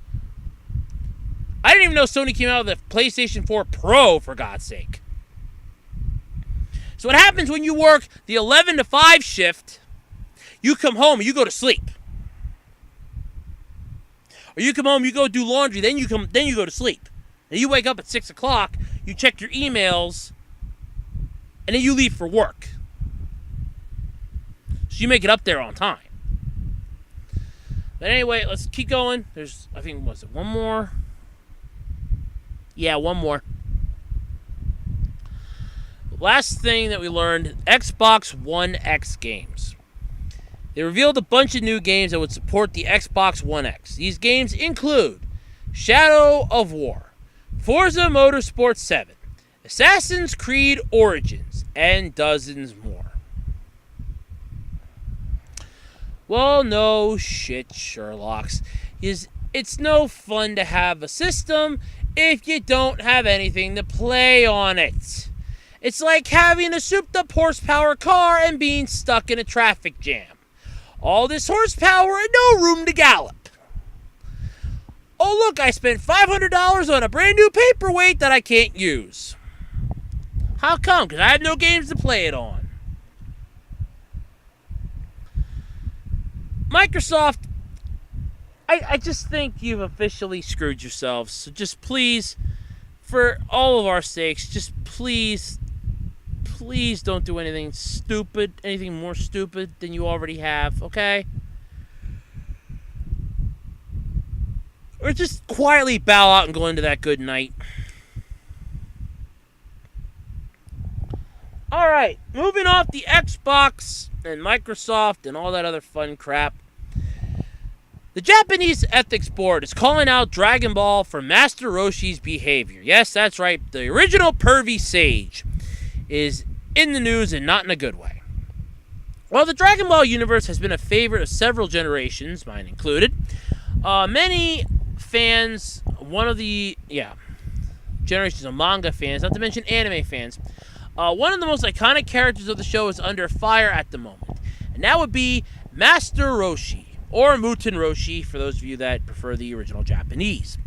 I didn't even know Sony came out with a PlayStation 4 Pro, for God's sake. So what happens when you work the 11 to 5 shift, you come home and you go to sleep. Or you come home, you go do laundry, then you go to sleep. And you wake up at 6 o'clock, you check your emails, and then you leave for work. So you make it up there on time. But anyway, let's keep going. There's, I think, was it one more? Yeah, one more. Last thing that we learned, Xbox One X games. They revealed a bunch of new games that would support the Xbox One X. These games include Shadow of War, Forza Motorsport 7, Assassin's Creed Origins, and dozens more. Well, no shit, Sherlocks. It's no fun to have a system if you don't have anything to play on it. It's like having a souped-up horsepower car and being stuck in a traffic jam. All this horsepower and no room to gallop. Oh, look, I spent $500 on a brand new paperweight that I can't use. How come? Because I have no games to play it on. Microsoft, I just think you've officially screwed yourselves. So just please, for all of our sakes, just please don't do anything stupid, anything more stupid than you already have, okay? Or just quietly bow out and go into that good night. Alright, moving off the Xbox and Microsoft and all that other fun crap. The Japanese Ethics Board is calling out Dragon Ball for Master Roshi's behavior. Yes, that's right, the original pervy sage is in the news and not in a good way. While the Dragon Ball universe has been a favorite of several generations, mine included, many fans, generations of manga fans, not to mention anime fans, one of the most iconic characters of the show is under fire at the moment, and that would be Master Roshi, or Muten Roshi, for those of you that prefer the original Japanese.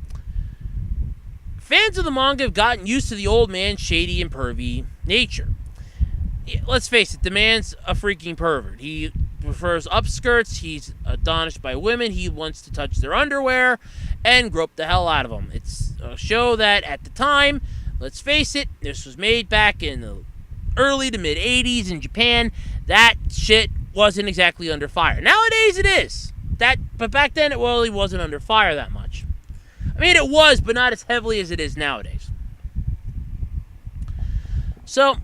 Fans of the manga have gotten used to the old man's shady and pervy nature. Let's face it, the man's a freaking pervert. He prefers upskirts, he's astonished by women, he wants to touch their underwear, and grope the hell out of them. It's a show that, at the time, let's face it, this was made back in the early to mid-'80s in Japan. That shit wasn't exactly under fire. Nowadays it is. But back then it really wasn't under fire that much. I mean, it was, but not as heavily as it is nowadays. So,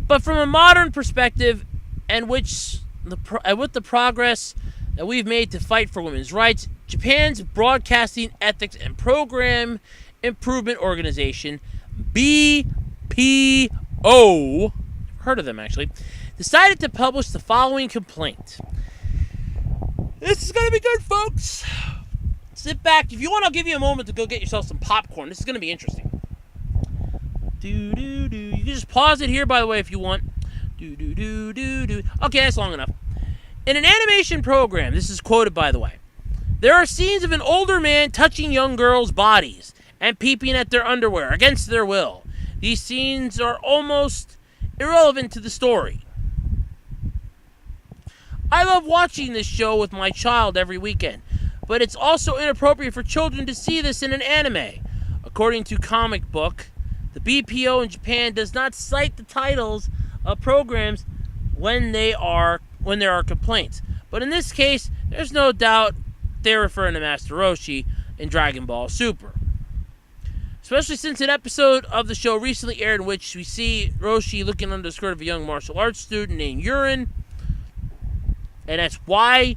but from a modern perspective, and with the progress that we've made to fight for women's rights, Japan's Broadcasting Ethics and Program Improvement Organization, BPO, heard of them actually, decided to publish the following complaint. This is going to be good, folks. Sit back. If you want, I'll give you a moment to go get yourself some popcorn. This is going to be interesting. You can just pause it here, by the way, if you want. Okay, that's long enough. In an animation program, this is quoted, by the way, there are scenes of an older man touching young girls' bodies and peeping at their underwear against their will. These scenes are almost irrelevant to the story. I love watching this show with my child every weekend, but it's also inappropriate for children to see this in an anime. According to Comic Book, the BPO in Japan does not cite the titles of programs when there are complaints. But in this case, there's no doubt they're referring to Master Roshi in Dragon Ball Super. Especially since an episode of the show recently aired in which we see Roshi looking under the skirt of a young martial arts student named Yurin. And that's Yurin.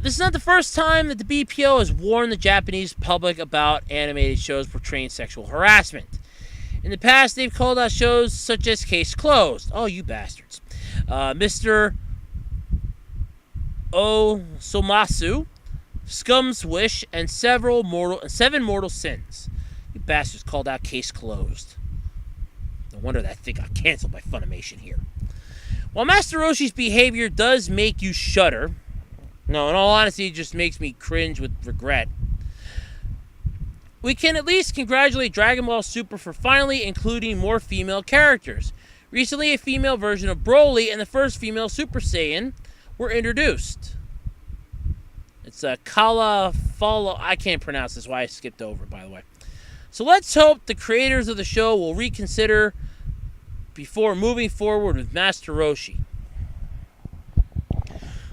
This is not the first time that the BPO has warned the Japanese public about animated shows portraying sexual harassment. In the past, they've called out shows such as Case Closed. Oh, you bastards. Mr. Osomasu, Scum's Wish, and seven mortal sins. You bastards called out Case Closed. No wonder that thing got canceled by Funimation here. While Master Roshi's behavior does make you shudder, no, in all honesty, it just makes me cringe with regret, we can at least congratulate Dragon Ball Super for finally including more female characters. Recently, a female version of Broly and the first female Super Saiyan were introduced. It's a Kala Follow. I can't pronounce this, why I skipped over, by the way. So let's hope the creators of the show will reconsider before moving forward with Master Roshi.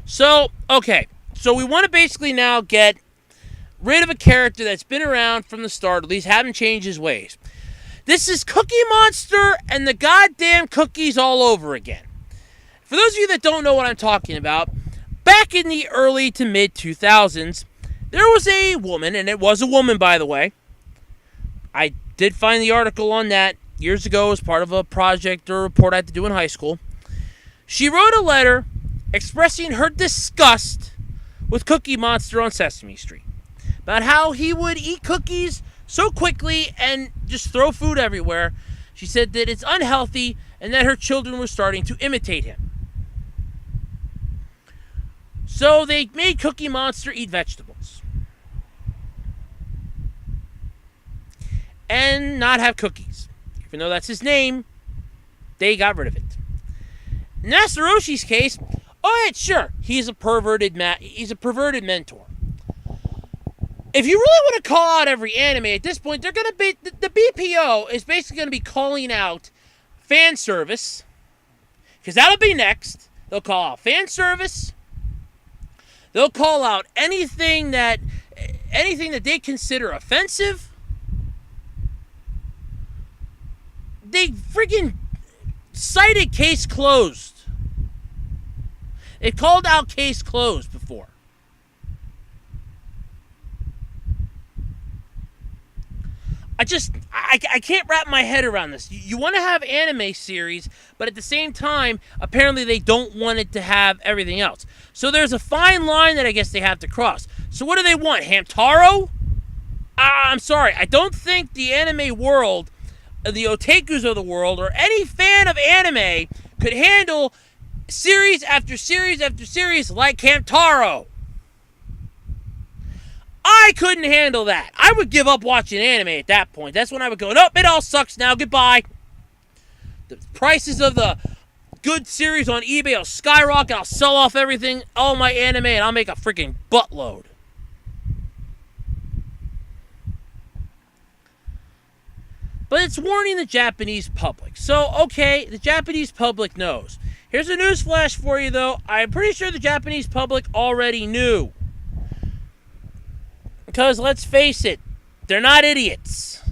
So, okay. So we want to basically now get rid of a character that's been around from the start, at least haven't changed his ways. This is Cookie Monster and the goddamn cookies all over again. For those of you that don't know what I'm talking about, back in the early to mid 2000s, there was a woman, and it was a woman, by the way. I did find the article on that years ago as part of a project or report I had to do in high school. She wrote a letter expressing her disgust with Cookie Monster on Sesame Street about how he would eat cookies so quickly and just throw food everywhere. She said that it's unhealthy and that her children were starting to imitate him. So they made Cookie Monster eat vegetables and not have cookies. Even though that's his name, they got rid of it. In Master Roshi's case, oh yeah, sure, he's a perverted mentor. If you really want to call out every anime at this point, they're gonna be the BPO is basically gonna be calling out fan service, because that'll be next. They'll call out fan service. They'll call out anything that they consider offensive. They freaking cited Case Closed. They called out Case Closed before. I can't wrap my head around this. You want to have anime series, but at the same time, apparently they don't want it to have everything else. So there's a fine line that I guess they have to cross. So what do they want? Hamtaro? I'm sorry. I don't think the anime world, the otakus of the world, or any fan of anime could handle series after series after series like Hamtaro. I couldn't handle that. I would give up watching anime at that point. That's when I would go, nope, it all sucks now. Goodbye. The prices of the good series on eBay will skyrocket. I'll sell off everything, all my anime, and I'll make a freaking buttload. But it's warning the Japanese public. So, okay, the Japanese public knows. Here's a newsflash for you, though. I'm pretty sure the Japanese public already knew. Because, let's face it, they're not idiots.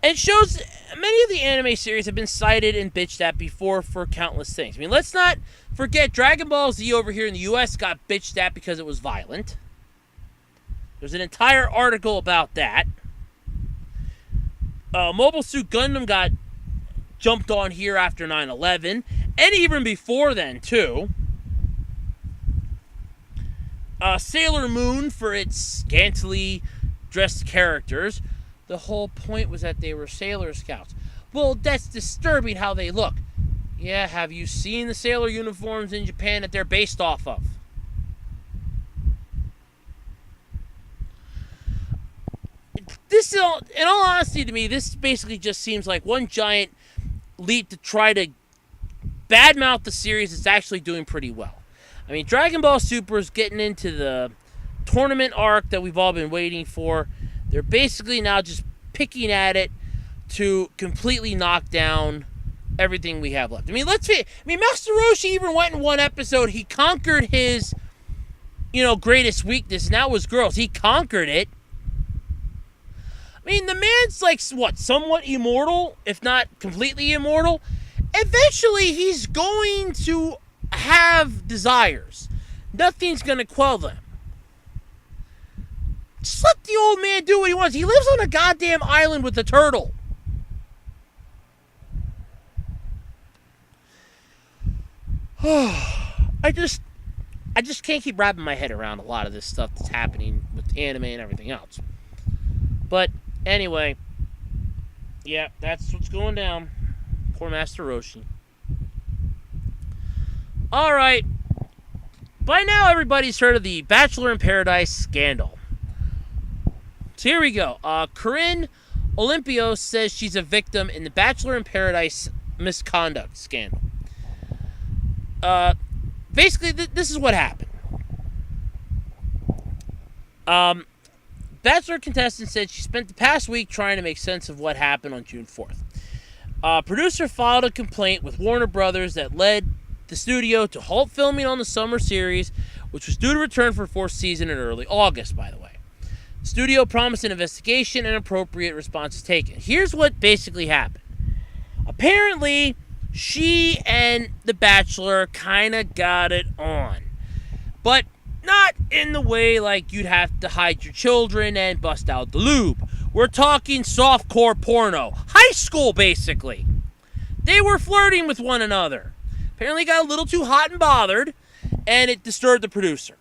And it shows many of the anime series have been cited and bitched at before for countless things. I mean, let's not forget Dragon Ball Z over here in the U.S. got bitched at because it was violent. There's an entire article about that. Mobile Suit Gundam got jumped on here after 9/11, and even before then, too. Sailor Moon for its scantily dressed characters. The whole point was that they were Sailor Scouts. Well, that's disturbing how they look. Yeah, have you seen the sailor uniforms in Japan that they're based off of? This, in all honesty to me, this basically just seems like one giant leap to try to badmouth the series that's actually doing pretty well. I mean, Dragon Ball Super is getting into the tournament arc that we've all been waiting for. They're basically now just picking at it to completely knock down everything we have left. I mean, Master Roshi even went in one episode. He conquered his, greatest weakness, and that was girls. He conquered it. I mean, the man's like, somewhat immortal, if not completely immortal. Eventually, he's going to have desires. Nothing's going to quell them. Just let the old man do what he wants. He lives on a goddamn island with a turtle. I just can't keep wrapping my head around a lot of this stuff that's happening with anime and everything else. But anyway, yeah, that's what's going down. Poor Master Roshi. Alright. By now, everybody's heard of the Bachelor in Paradise scandal. So here we go. Corinne Olympios says she's a victim in the Bachelor in Paradise misconduct scandal. Basically, this is what happened. Bachelor contestant said she spent the past week trying to make sense of what happened on June 4th. Producer filed a complaint with Warner Brothers that led the studio to halt filming on the summer series, which was due to return for a fourth season in early August, by the way. The studio promised an investigation and appropriate responses taken. Here's what basically happened. Apparently, she and The Bachelor kind of got it on. But not in the way like you'd have to hide your children and bust out the lube. We're talking softcore porno. High school, basically. They were flirting with one another. Apparently got a little too hot and bothered, and it disturbed the producer.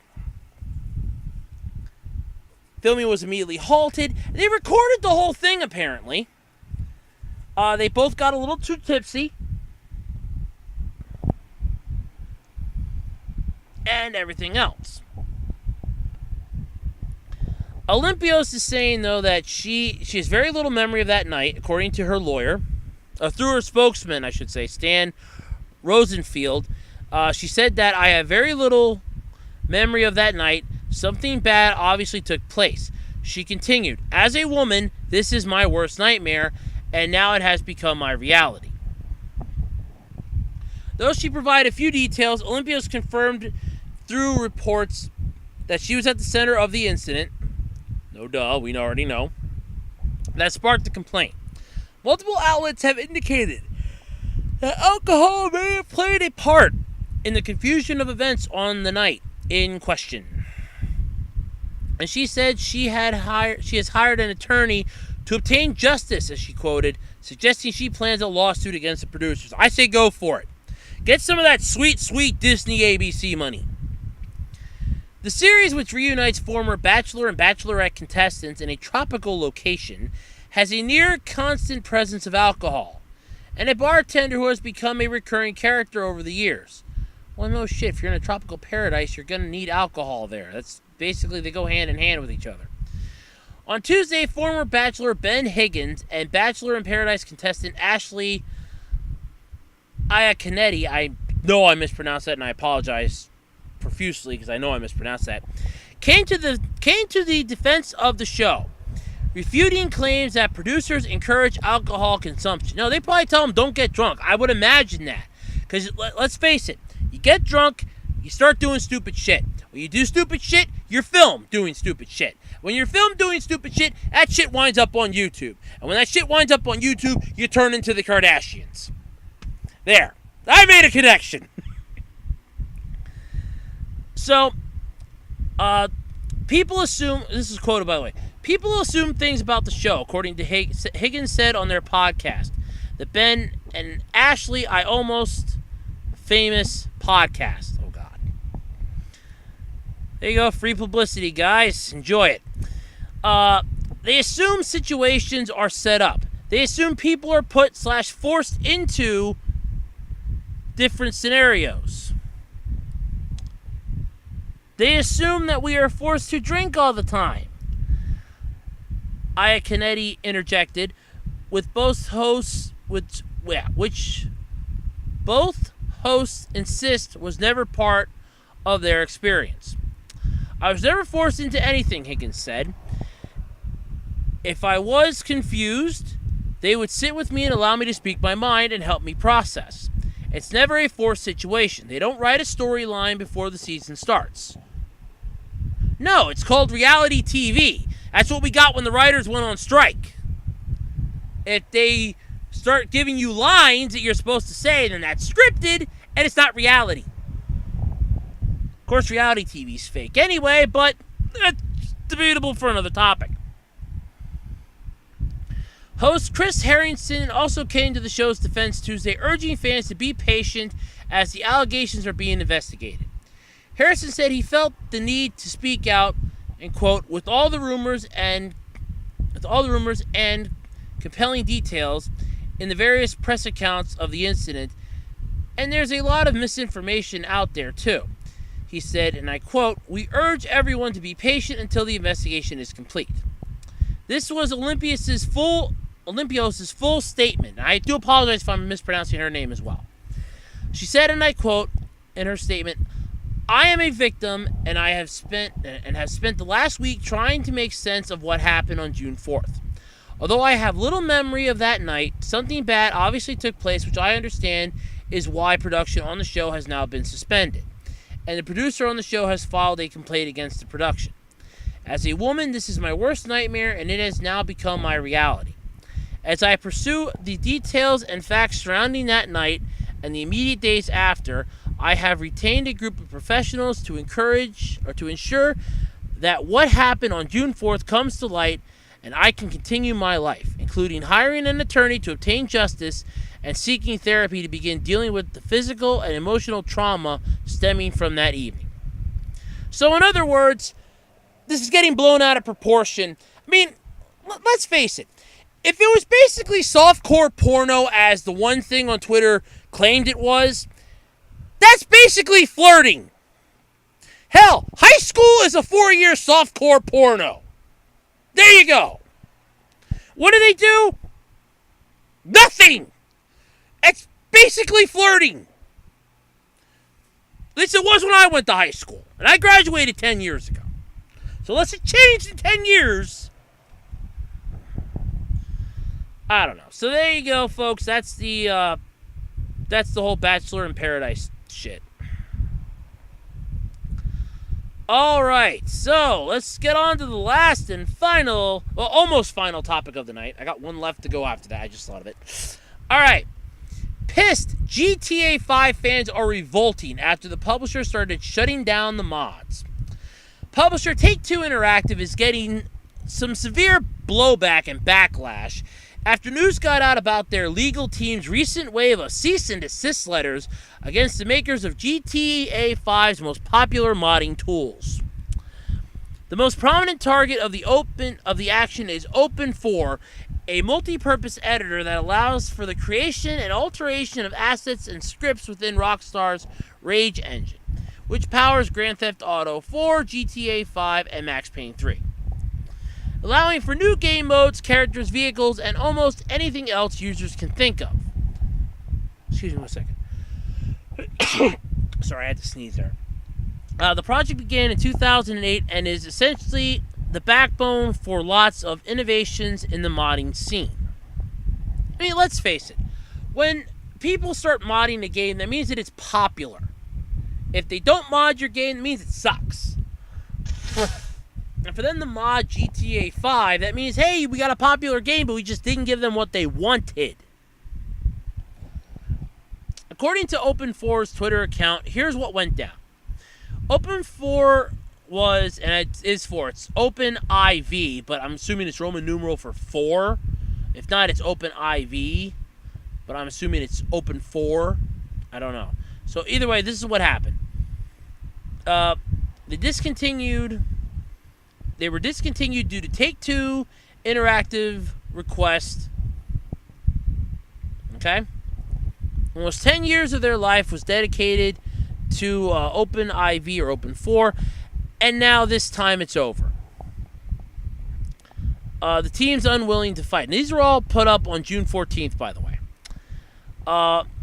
Filming was immediately halted. They recorded the whole thing, apparently. They both got a little too tipsy. And everything else. Olympios is saying, though, that she has very little memory of that night, according to her lawyer. Through her spokesman, I should say, Stan Rosenfield. She said that I have very little memory of that night. Something bad obviously took place. She continued, as a woman, this is my worst nightmare, and now it has become my reality. Though she provided a few details, Olympios confirmed through reports that she was at the center of the incident. No duh, we already know. That sparked the complaint. Multiple outlets have indicated that alcohol may have played a part in the confusion of events on the night in question. And she said she has hired an attorney to obtain justice, as she quoted, suggesting she plans a lawsuit against the producers. I say go for it. Get some of that sweet, sweet Disney ABC money. The series, which reunites former Bachelor and Bachelorette contestants in a tropical location, has a near constant presence of alcohol, and a bartender who has become a recurring character over the years. Well, no shit, if you're in a tropical paradise, you're going to need alcohol there. That's basically, they go hand in hand with each other. On Tuesday, former Bachelor Ben Higgins and Bachelor in Paradise contestant Ashley Iaconetti, I know I mispronounced that and I apologize profusely because I know I mispronounced that, came to the defense of the show, refuting claims that producers encourage alcohol consumption. No, they probably tell them don't get drunk. I would imagine that. Because let's face it, you get drunk, you start doing stupid shit. When you do stupid shit, you're filmed doing stupid shit. When you're filmed doing stupid shit, that shit winds up on YouTube. And when that shit winds up on YouTube, you turn into the Kardashians. There. I made a connection. So, people assume, this is quoted by the way, people assume things about the show, according to Higgins said on their podcast, the Ben and Ashley I Almost Famous podcast. Oh, God. There you go, free publicity, guys. Enjoy it. They assume situations are set up. They assume people are put/forced into different scenarios. They assume that we are forced to drink all the time. Iaconetti interjected, with both hosts, which both hosts insist was never part of their experience. I was never forced into anything, Higgins said. If I was confused, they would sit with me and allow me to speak my mind and help me process. It's never a forced situation. They don't write a storyline before the season starts. No, it's called reality TV. That's what we got when the writers went on strike. If they start giving you lines that you're supposed to say, then that's scripted and it's not reality. Of course, reality TV's fake anyway, but that's debatable for another topic. Host Chris Harrington also came to the show's defense Tuesday, urging fans to be patient as the allegations are being investigated. Harrison said he felt the need to speak out, and quote, with all the rumors and compelling details in the various press accounts of the incident, and there's a lot of misinformation out there too. He said, and I quote, we urge everyone to be patient until the investigation is complete. This was Olympios' full statement. I do apologize if I'm mispronouncing her name as well. She said, and I quote in her statement, I am a victim and have spent the last week trying to make sense of what happened on June 4th. Although I have little memory of that night, something bad obviously took place, which I understand is why production on the show has now been suspended. And the producer on the show has filed a complaint against the production. As a woman, this is my worst nightmare, and it has now become my reality. As I pursue the details and facts surrounding that night and the immediate days after, I have retained a group of professionals to ensure that what happened on June 4th comes to light and I can continue my life, including hiring an attorney to obtain justice and seeking therapy to begin dealing with the physical and emotional trauma stemming from that evening. So in other words, this is getting blown out of proportion. I mean, let's face it. If it was basically softcore porno as the one thing on Twitter claimed it was, that's basically flirting. Hell, high school is a 4-year softcore porno. There you go. What do? Nothing. It's basically flirting. At least it was when I went to high school. And I graduated 10 years ago. So unless it changed in 10 years, I don't know. So there you go, folks. That's the whole Bachelor in Paradise shit. All right, so let's get on to the last and final, well, almost final topic of the night. I got one left to go after that. I just thought of it. All right. Pissed GTA 5 fans are revolting after the publisher started shutting down the mods. Publisher Take-Two Interactive is getting some severe blowback and backlash after news got out about their legal team's recent wave of cease and desist letters against the makers of GTA 5's most popular modding tools. The most prominent target of the action is Open4, a multi-purpose editor that allows for the creation and alteration of assets and scripts within Rockstar's Rage engine, which powers Grand Theft Auto 4, GTA 5, and Max Payne 3. Allowing for new game modes, characters, vehicles, and almost anything else users can think of. Excuse me 1 second. Sorry, I had to sneeze there. The project began in 2008 and is essentially the backbone for lots of innovations in the modding scene. I mean, let's face it. When people start modding a game, that means that it's popular. If they don't mod your game, that means it sucks. And for them to mod GTA 5, that means, hey, we got a popular game, but we just didn't give them what they wanted. According to Open4's Twitter account, here's what went down. Open4 was, and it is for, it's Open IV, but I'm assuming it's Roman numeral for 4. If not, it's Open IV, but I'm assuming it's Open4. I don't know. So either way, this is what happened. They were discontinued due to Take-Two Interactive request. Okay? Almost 10 years of their life was dedicated to Open IV or Open4, and now this time it's over. The team's unwilling to fight. And these were all put up on June 14th, by the way.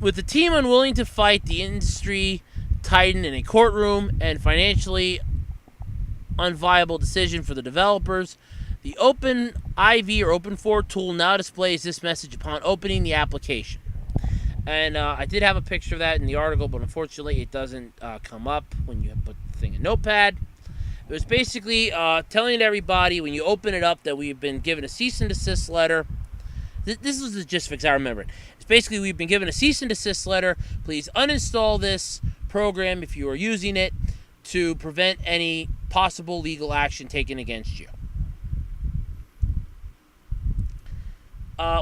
With the team unwilling to fight the industry titan in a courtroom and financially unviable decision for the developers, The Open IV or Open 4 tool now displays this message upon opening the application. And I did have a picture of that in the article, but unfortunately it doesn't come up when you put the thing in Notepad. It was basically telling everybody when you open it up that we've been given a cease and desist letter. This was the gist fix, I remember it. It's basically we've been given a cease and desist letter. Please uninstall this program if you are using it to prevent any possible legal action taken against you.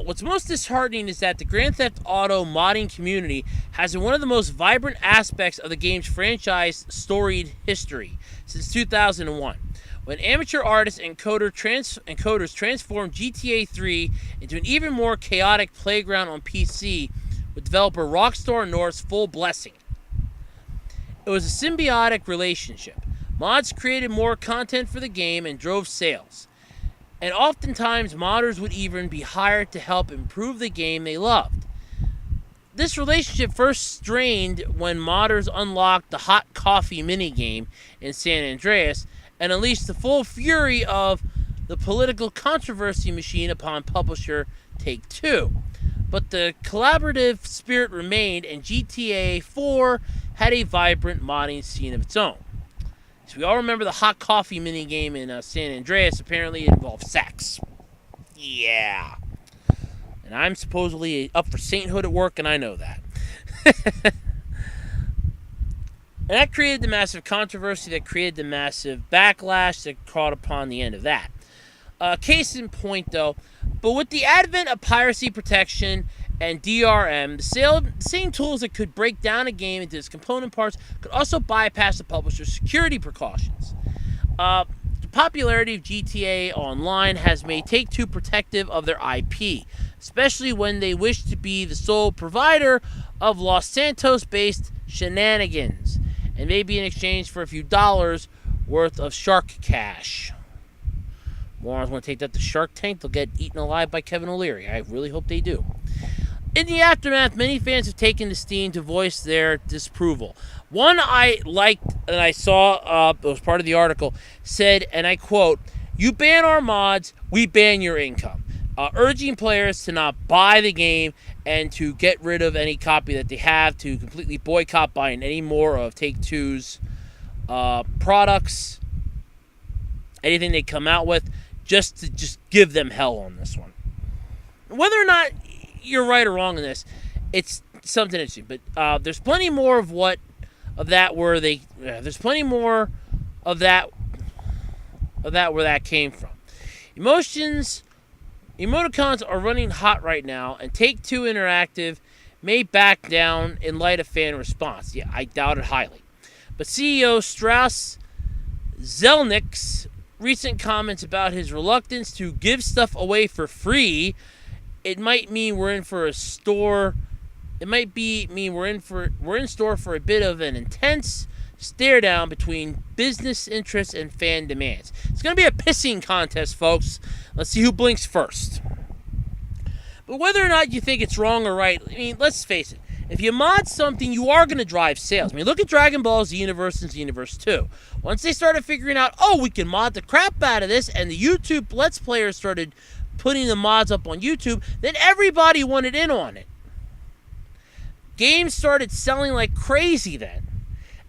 What's most disheartening is that the Grand Theft Auto modding community has been one of the most vibrant aspects of the game's franchise storied history since 2001, when amateur artists and coders transformed GTA 3 into an even more chaotic playground on PC with developer Rockstar North's full blessing. It was a symbiotic relationship. Mods created more content for the game and drove sales. And oftentimes, modders would even be hired to help improve the game they loved. This relationship first strained when modders unlocked the hot coffee minigame in San Andreas and unleashed the full fury of the political controversy machine upon publisher Take-Two. But the collaborative spirit remained, and GTA 4 had a vibrant modding scene of its own. So we all remember the hot coffee minigame in San Andreas. Apparently it involved sex. Yeah. And I'm supposedly up for sainthood at work, and I know that. And that created the massive controversy, that created the massive backlash that caught upon the end of that. Case in point, though, but with the advent of piracy protection and DRM, the same tools that could break down a game into its component parts could also bypass the publisher's security precautions. The popularity of GTA Online has made Take-Two protective of their IP, especially when they wish to be the sole provider of Los Santos-based shenanigans, and maybe in exchange for a few dollars worth of shark cash. Morons want to take that to Shark Tank, they'll get eaten alive by Kevin O'Leary. I really hope they do. In the aftermath, many fans have taken to Steam to voice their disapproval. One I liked and I saw, it was part of the article, said, and I quote, "You ban our mods, we ban your income," urging players to not buy the game and to get rid of any copy that they have, to completely boycott buying any more of Take-Two's products, anything they come out with, just to give them hell on this one. Whether or not you're right or wrong in this, it's something interesting. But there's plenty more there's plenty more of that where that came from. Emoticons are running hot right now, and Take-Two Interactive may back down in light of fan response. Yeah, I doubt it highly. But CEO Strauss Zelnick's recent comments about his reluctance to give stuff away for free, it might mean we're in store for a bit of an intense stare down between business interests and fan demands. It's going to be a pissing contest, folks. Let's see who blinks first. But whether or not you think it's wrong or right, I mean, let's face it. If you mod something, you are going to drive sales. I mean, look at Dragon Ball Xenoverse and Xenoverse 2. Once they started figuring out, we can mod the crap out of this, and the YouTube Let's Players started putting the mods up on YouTube, then everybody wanted in on it. Games started selling like crazy then.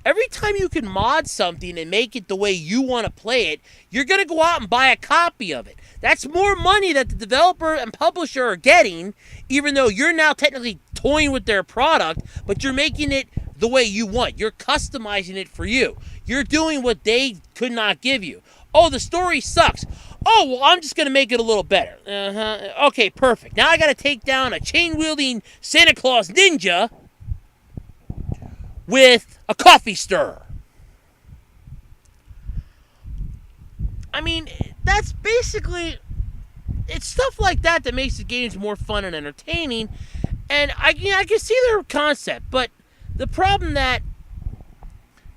Every time you can mod something and make it the way you want to play it, you're going to go out and buy a copy of it. That's more money that the developer and publisher are getting, even though you're now technically toying with their product, but you're making it the way you want. You're customizing it for you. You're doing what they could not give you. Oh, the story sucks. Oh, well, I'm just going to make it a little better. Okay, perfect. Now I got to take down a chain-wielding Santa Claus ninja with a coffee stirrer. I mean, that's basically, it's stuff like that that makes the games more fun and entertaining. And I can see their concept, but the problem that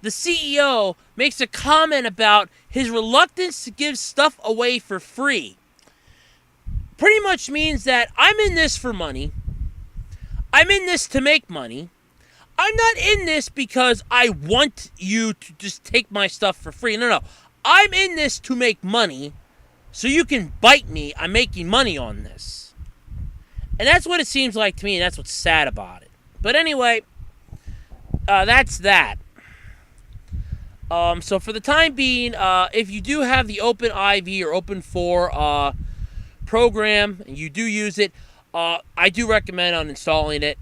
the CEO makes a comment about his reluctance to give stuff away for free pretty much means that I'm in this for money. I'm in this to make money. I'm not in this because I want you to just take my stuff for free. No. I'm in this to make money, so you can bite me. I'm making money on this. And that's what it seems like to me, and that's what's sad about it. But anyway, that's that. So for the time being, if you do have the OpenIV or Open4 program, and you do use it, I do recommend uninstalling it.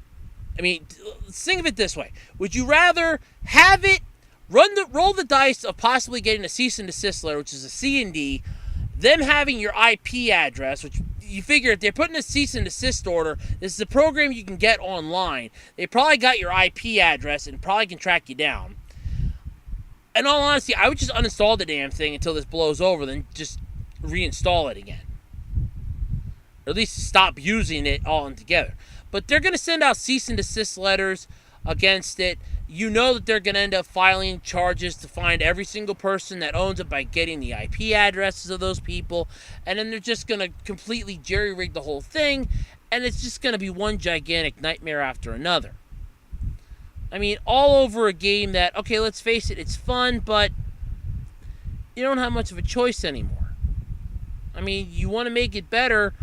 I mean, think of it this way. Would you rather have it, roll the dice of possibly getting a cease and desist letter, which is a C&D, them having your IP address, which you figure if they're putting a cease and desist order, this is a program you can get online. They probably got your IP address and probably can track you down. In all honesty, I would just uninstall the damn thing until this blows over, then just reinstall it again. Or at least stop using it all together. But they're going to send out cease and desist letters against it. You know that they're going to end up filing charges to find every single person that owns it by getting the IP addresses of those people. And then they're just going to completely jerry-rig the whole thing. And it's just going to be one gigantic nightmare after another. I mean, all over a game that, okay, let's face it, it's fun, but you don't have much of a choice anymore. I mean, you want to make it better,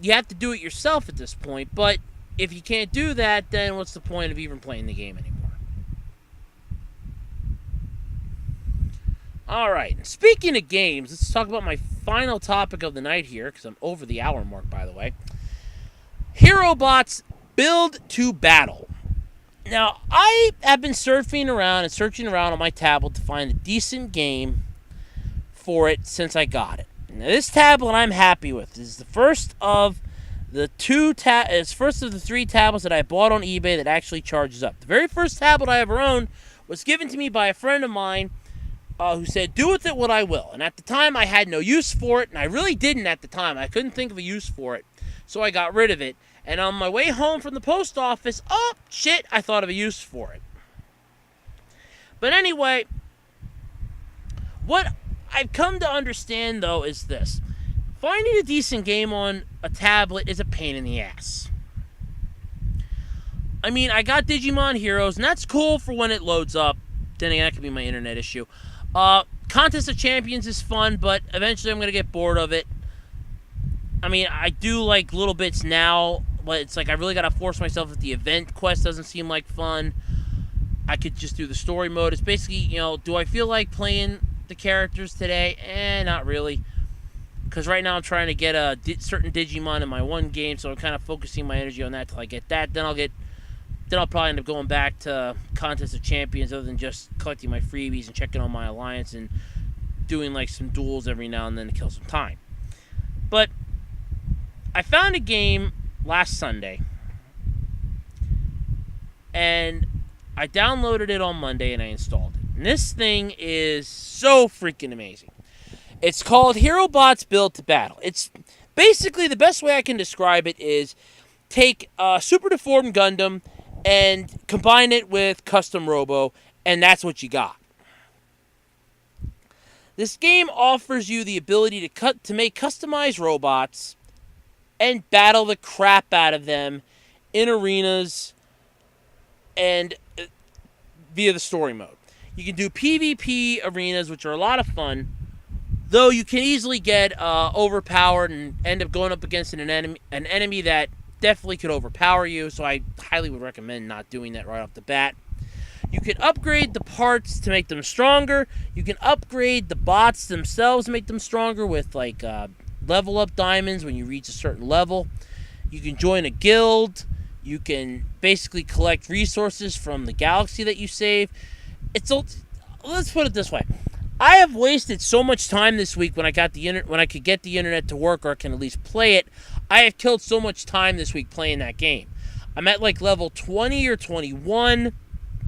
you have to do it yourself at this point. But if you can't do that, then what's the point of even playing the game anymore? Alright, speaking of games, let's talk about my final topic of the night here, because I'm over the hour mark, by the way. Herobots Build to Battle. Now, I have been surfing around and searching around on my tablet to find a decent game for it since I got it. Now, this tablet I'm happy with. This is the first of the first of the 3 tablets that I bought on eBay that actually charges up. The very first tablet I ever owned was given to me by a friend of mine who said, do with it what I will. And at the time, I had no use for it, and I really didn't at the time. I couldn't think of a use for it, so I got rid of it. And on my way home from the post office, oh, shit, I thought of a use for it. But anyway, what I've come to understand, though, is this. Finding a decent game on a tablet is a pain in the ass. I mean, I got Digimon Heroes, and that's cool for when it loads up. Then again, that could be my internet issue. Contest of Champions is fun, but eventually I'm going to get bored of it. I mean, I do like little bits now, but it's like I really got to force myself if the event quest doesn't seem like fun. I could just do the story mode. It's basically, you know, do I feel like playing the characters today? Not really. Because right now I'm trying to get a certain Digimon in my one game, so I'm kind of focusing my energy on that till I get that. Then I'll probably end up going back to Contest of Champions other than just collecting my freebies and checking on my alliance and doing like some duels every now and then to kill some time. But I found a game last Sunday, and I downloaded it on Monday and I installed it. And this thing is so freaking amazing. It's called Herobots Build to Battle. It's basically, the best way I can describe it is take a Super Deformed Gundam and combine it with Custom Robo, and that's what you got. This game offers you the ability to make customized robots and battle the crap out of them in arenas and via the story mode. You can do PvP arenas, which are a lot of fun, though you can easily get overpowered and end up going up against an enemy that definitely could overpower you, so I highly would recommend not doing that right off the bat. You can upgrade the parts to make them stronger. You can upgrade the bots themselves to make them stronger with like level up diamonds when you reach a certain level. You can join a guild. You can basically collect resources from the galaxy that you save. Let's put it this way. I have wasted so much time this week when I could get the internet to work, or I can at least play it. I have killed so much time this week playing that game. I'm at like level 20 or 21.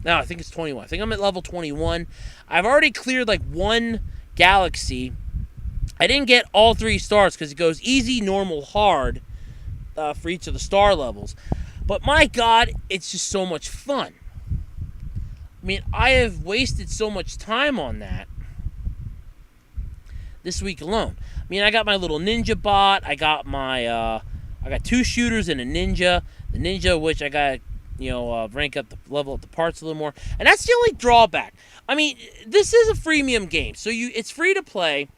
No, I think it's 21. I think I'm at level 21. I've already cleared like one galaxy. I didn't get all 3 stars because it goes easy, normal, hard for each of the star levels. But my God, it's just so much fun. I mean, I have wasted so much time on that this week alone. I mean, I got my little ninja bot. I got my, I got 2 shooters and a ninja. The ninja, which I got, rank up, level up the parts a little more. And that's the only drawback. I mean, this is a freemium game, so it's free to play.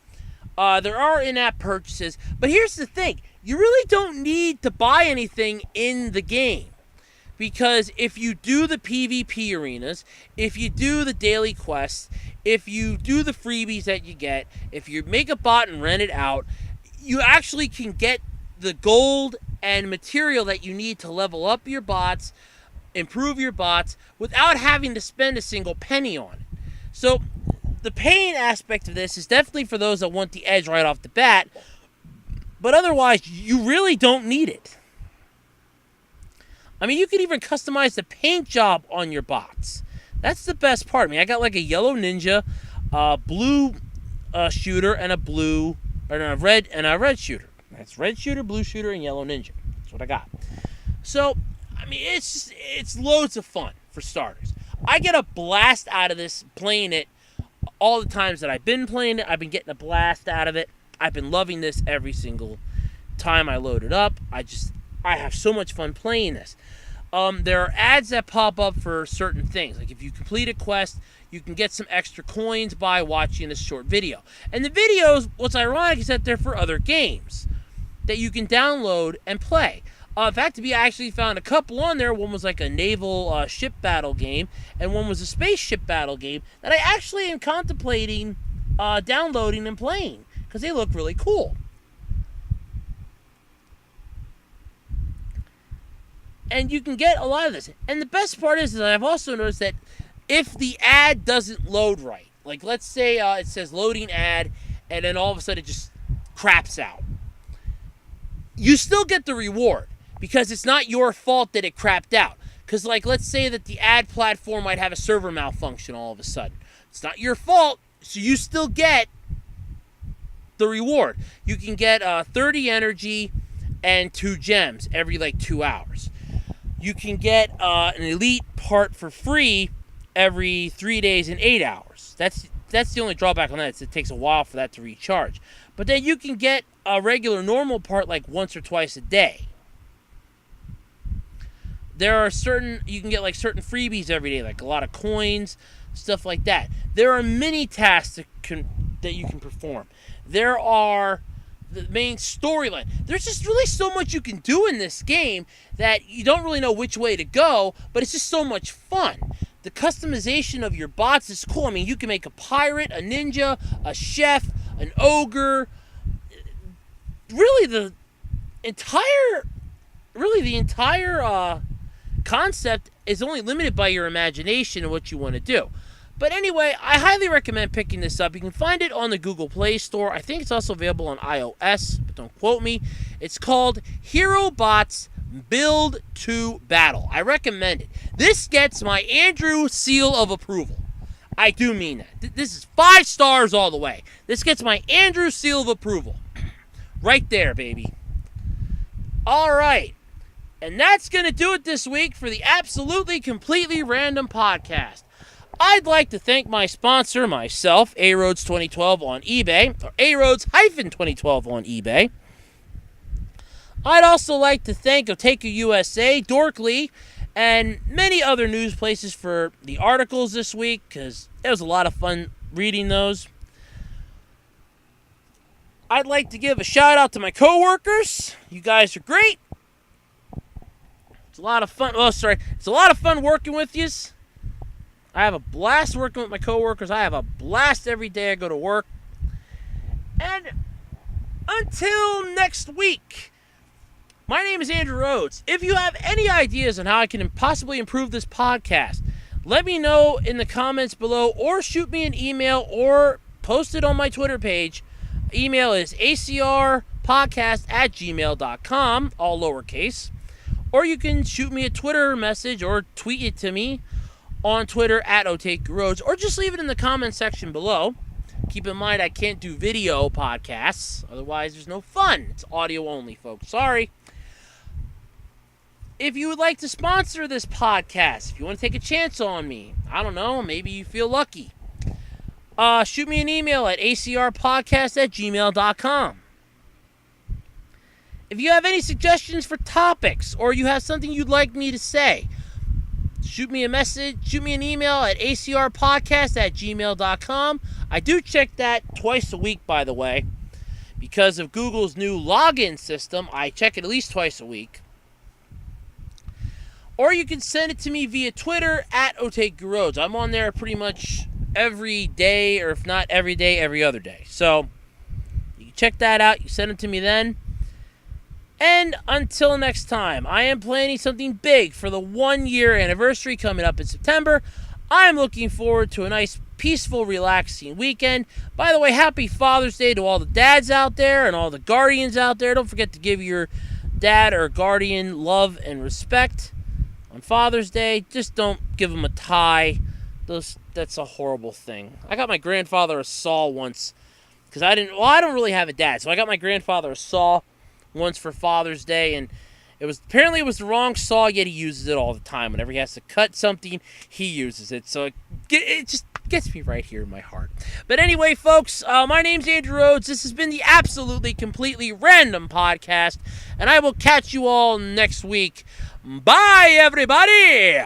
There are in-app purchases, but here's the thing. You really don't need to buy anything in the game. Because if you do the PvP arenas, if you do the daily quests, if you do the freebies that you get, if you make a bot and rent it out, you actually can get the gold and material that you need to level up your bots, improve your bots, without having to spend a single penny on it. So the paying aspect of this is definitely for those that want the edge right off the bat, but otherwise, you really don't need it. I mean, you can even customize the paint job on your bots. That's the best part. I mean, I got like a yellow ninja, blue shooter, and a red shooter. That's red shooter, blue shooter, and yellow ninja. That's what I got. So, I mean, it's loads of fun for starters. I get a blast out of this playing it all the times that I've been playing it. I've been getting a blast out of it. I've been loving this every single time I load it up. I have so much fun playing this. There are ads that pop up for certain things. Like if you complete a quest, you can get some extra coins by watching this short video. And the videos, what's ironic is that they're for other games that you can download and play. In fact, I actually found a couple on there. One was like a naval ship battle game, and one was a spaceship battle game that I actually am contemplating downloading and playing because they look really cool. And you can get a lot of this. And the best part is that I've also noticed that if the ad doesn't load right, like let's say it says loading ad, and then all of a sudden it just craps out, you still get the reward because it's not your fault that it crapped out. Because like let's say that the ad platform might have a server malfunction all of a sudden. It's not your fault, so you still get the reward. You can get 30 energy and 2 gems every like 2 hours. You can get an elite part for free every 3 days and 8 hours. That's the only drawback on that. It takes a while for that to recharge. But then you can get a regular normal part like once or twice a day. There are you can get like certain freebies every day, like a lot of coins, stuff like that. There are mini tasks that you can perform. There are the main storyline. There's just really so much you can do in this game that you don't really know which way to go, but it's just so much fun. The customization of your bots is cool. I mean, you can make a pirate, a ninja, a chef, an ogre. Really, the entire concept is only limited by your imagination and what you want to do. But anyway, I highly recommend picking this up. You can find it on the Google Play Store. I think it's also available on iOS, but don't quote me. It's called Herobots Build to Battle. I recommend it. This gets my Andrew seal of approval. I do mean that. This is 5 stars all the way. This gets my Andrew seal of approval. Right there, baby. All right. And that's going to do it this week for the Absolutely Completely Random Podcast. I'd like to thank my sponsor, myself, A-Roads 2012 on eBay, or A-Roads-2012 on eBay. I'd also like to thank Otaku USA, Dorkly, and many other news places for the articles this week, because it was a lot of fun reading those. I'd like to give a shout out to my coworkers. You guys are great. It's a lot of fun. It's a lot of fun working with you. I have a blast working with my coworkers. I have a blast every day I go to work. And until next week, my name is Andrew Rhodes. If you have any ideas on how I can possibly improve this podcast, let me know in the comments below, or shoot me an email, or post it on my Twitter page. Email is acrpodcast@gmail.com, all lowercase. Or you can shoot me a Twitter message or tweet it to me on Twitter @OtakuRoads, or just leave it in the comment section below. Keep in mind I can't do video podcasts, otherwise there's no fun. It's audio only, folks. Sorry. If you would like to sponsor this podcast, if you want to take a chance on me, I don't know, maybe you feel lucky, shoot me an email at acrpodcast@gmail.com. If you have any suggestions for topics, or you have something you'd like me to say, shoot me a message, shoot me an email at acrpodcast@gmail.com. I do check that twice a week, by the way. because of Google's new login system, I check it at least twice a week. Or you can send it to me via Twitter at OtakuRhodes. I'm on there pretty much every day, or if not every day, every other day. So you can check that out. You send it to me then. And until next time, I am planning something big for the 1-year anniversary coming up in September. I'm looking forward to a nice, peaceful, relaxing weekend. By the way, happy Father's Day to all the dads out there and all the guardians out there. Don't forget to give your dad or guardian love and respect on Father's Day. Just don't give him a tie. That's a horrible thing. I got my grandfather a saw once because I don't really have a dad, so I got my grandfather a saw once for Father's Day, and it was the wrong saw, yet he uses it all the time. Whenever he has to cut something, he uses it. So it just gets me right here in my heart. But anyway, folks, my name's Andrew Rhodes. This has been the Absolutely Completely Random Podcast, and I will catch you all next week. Bye, everybody!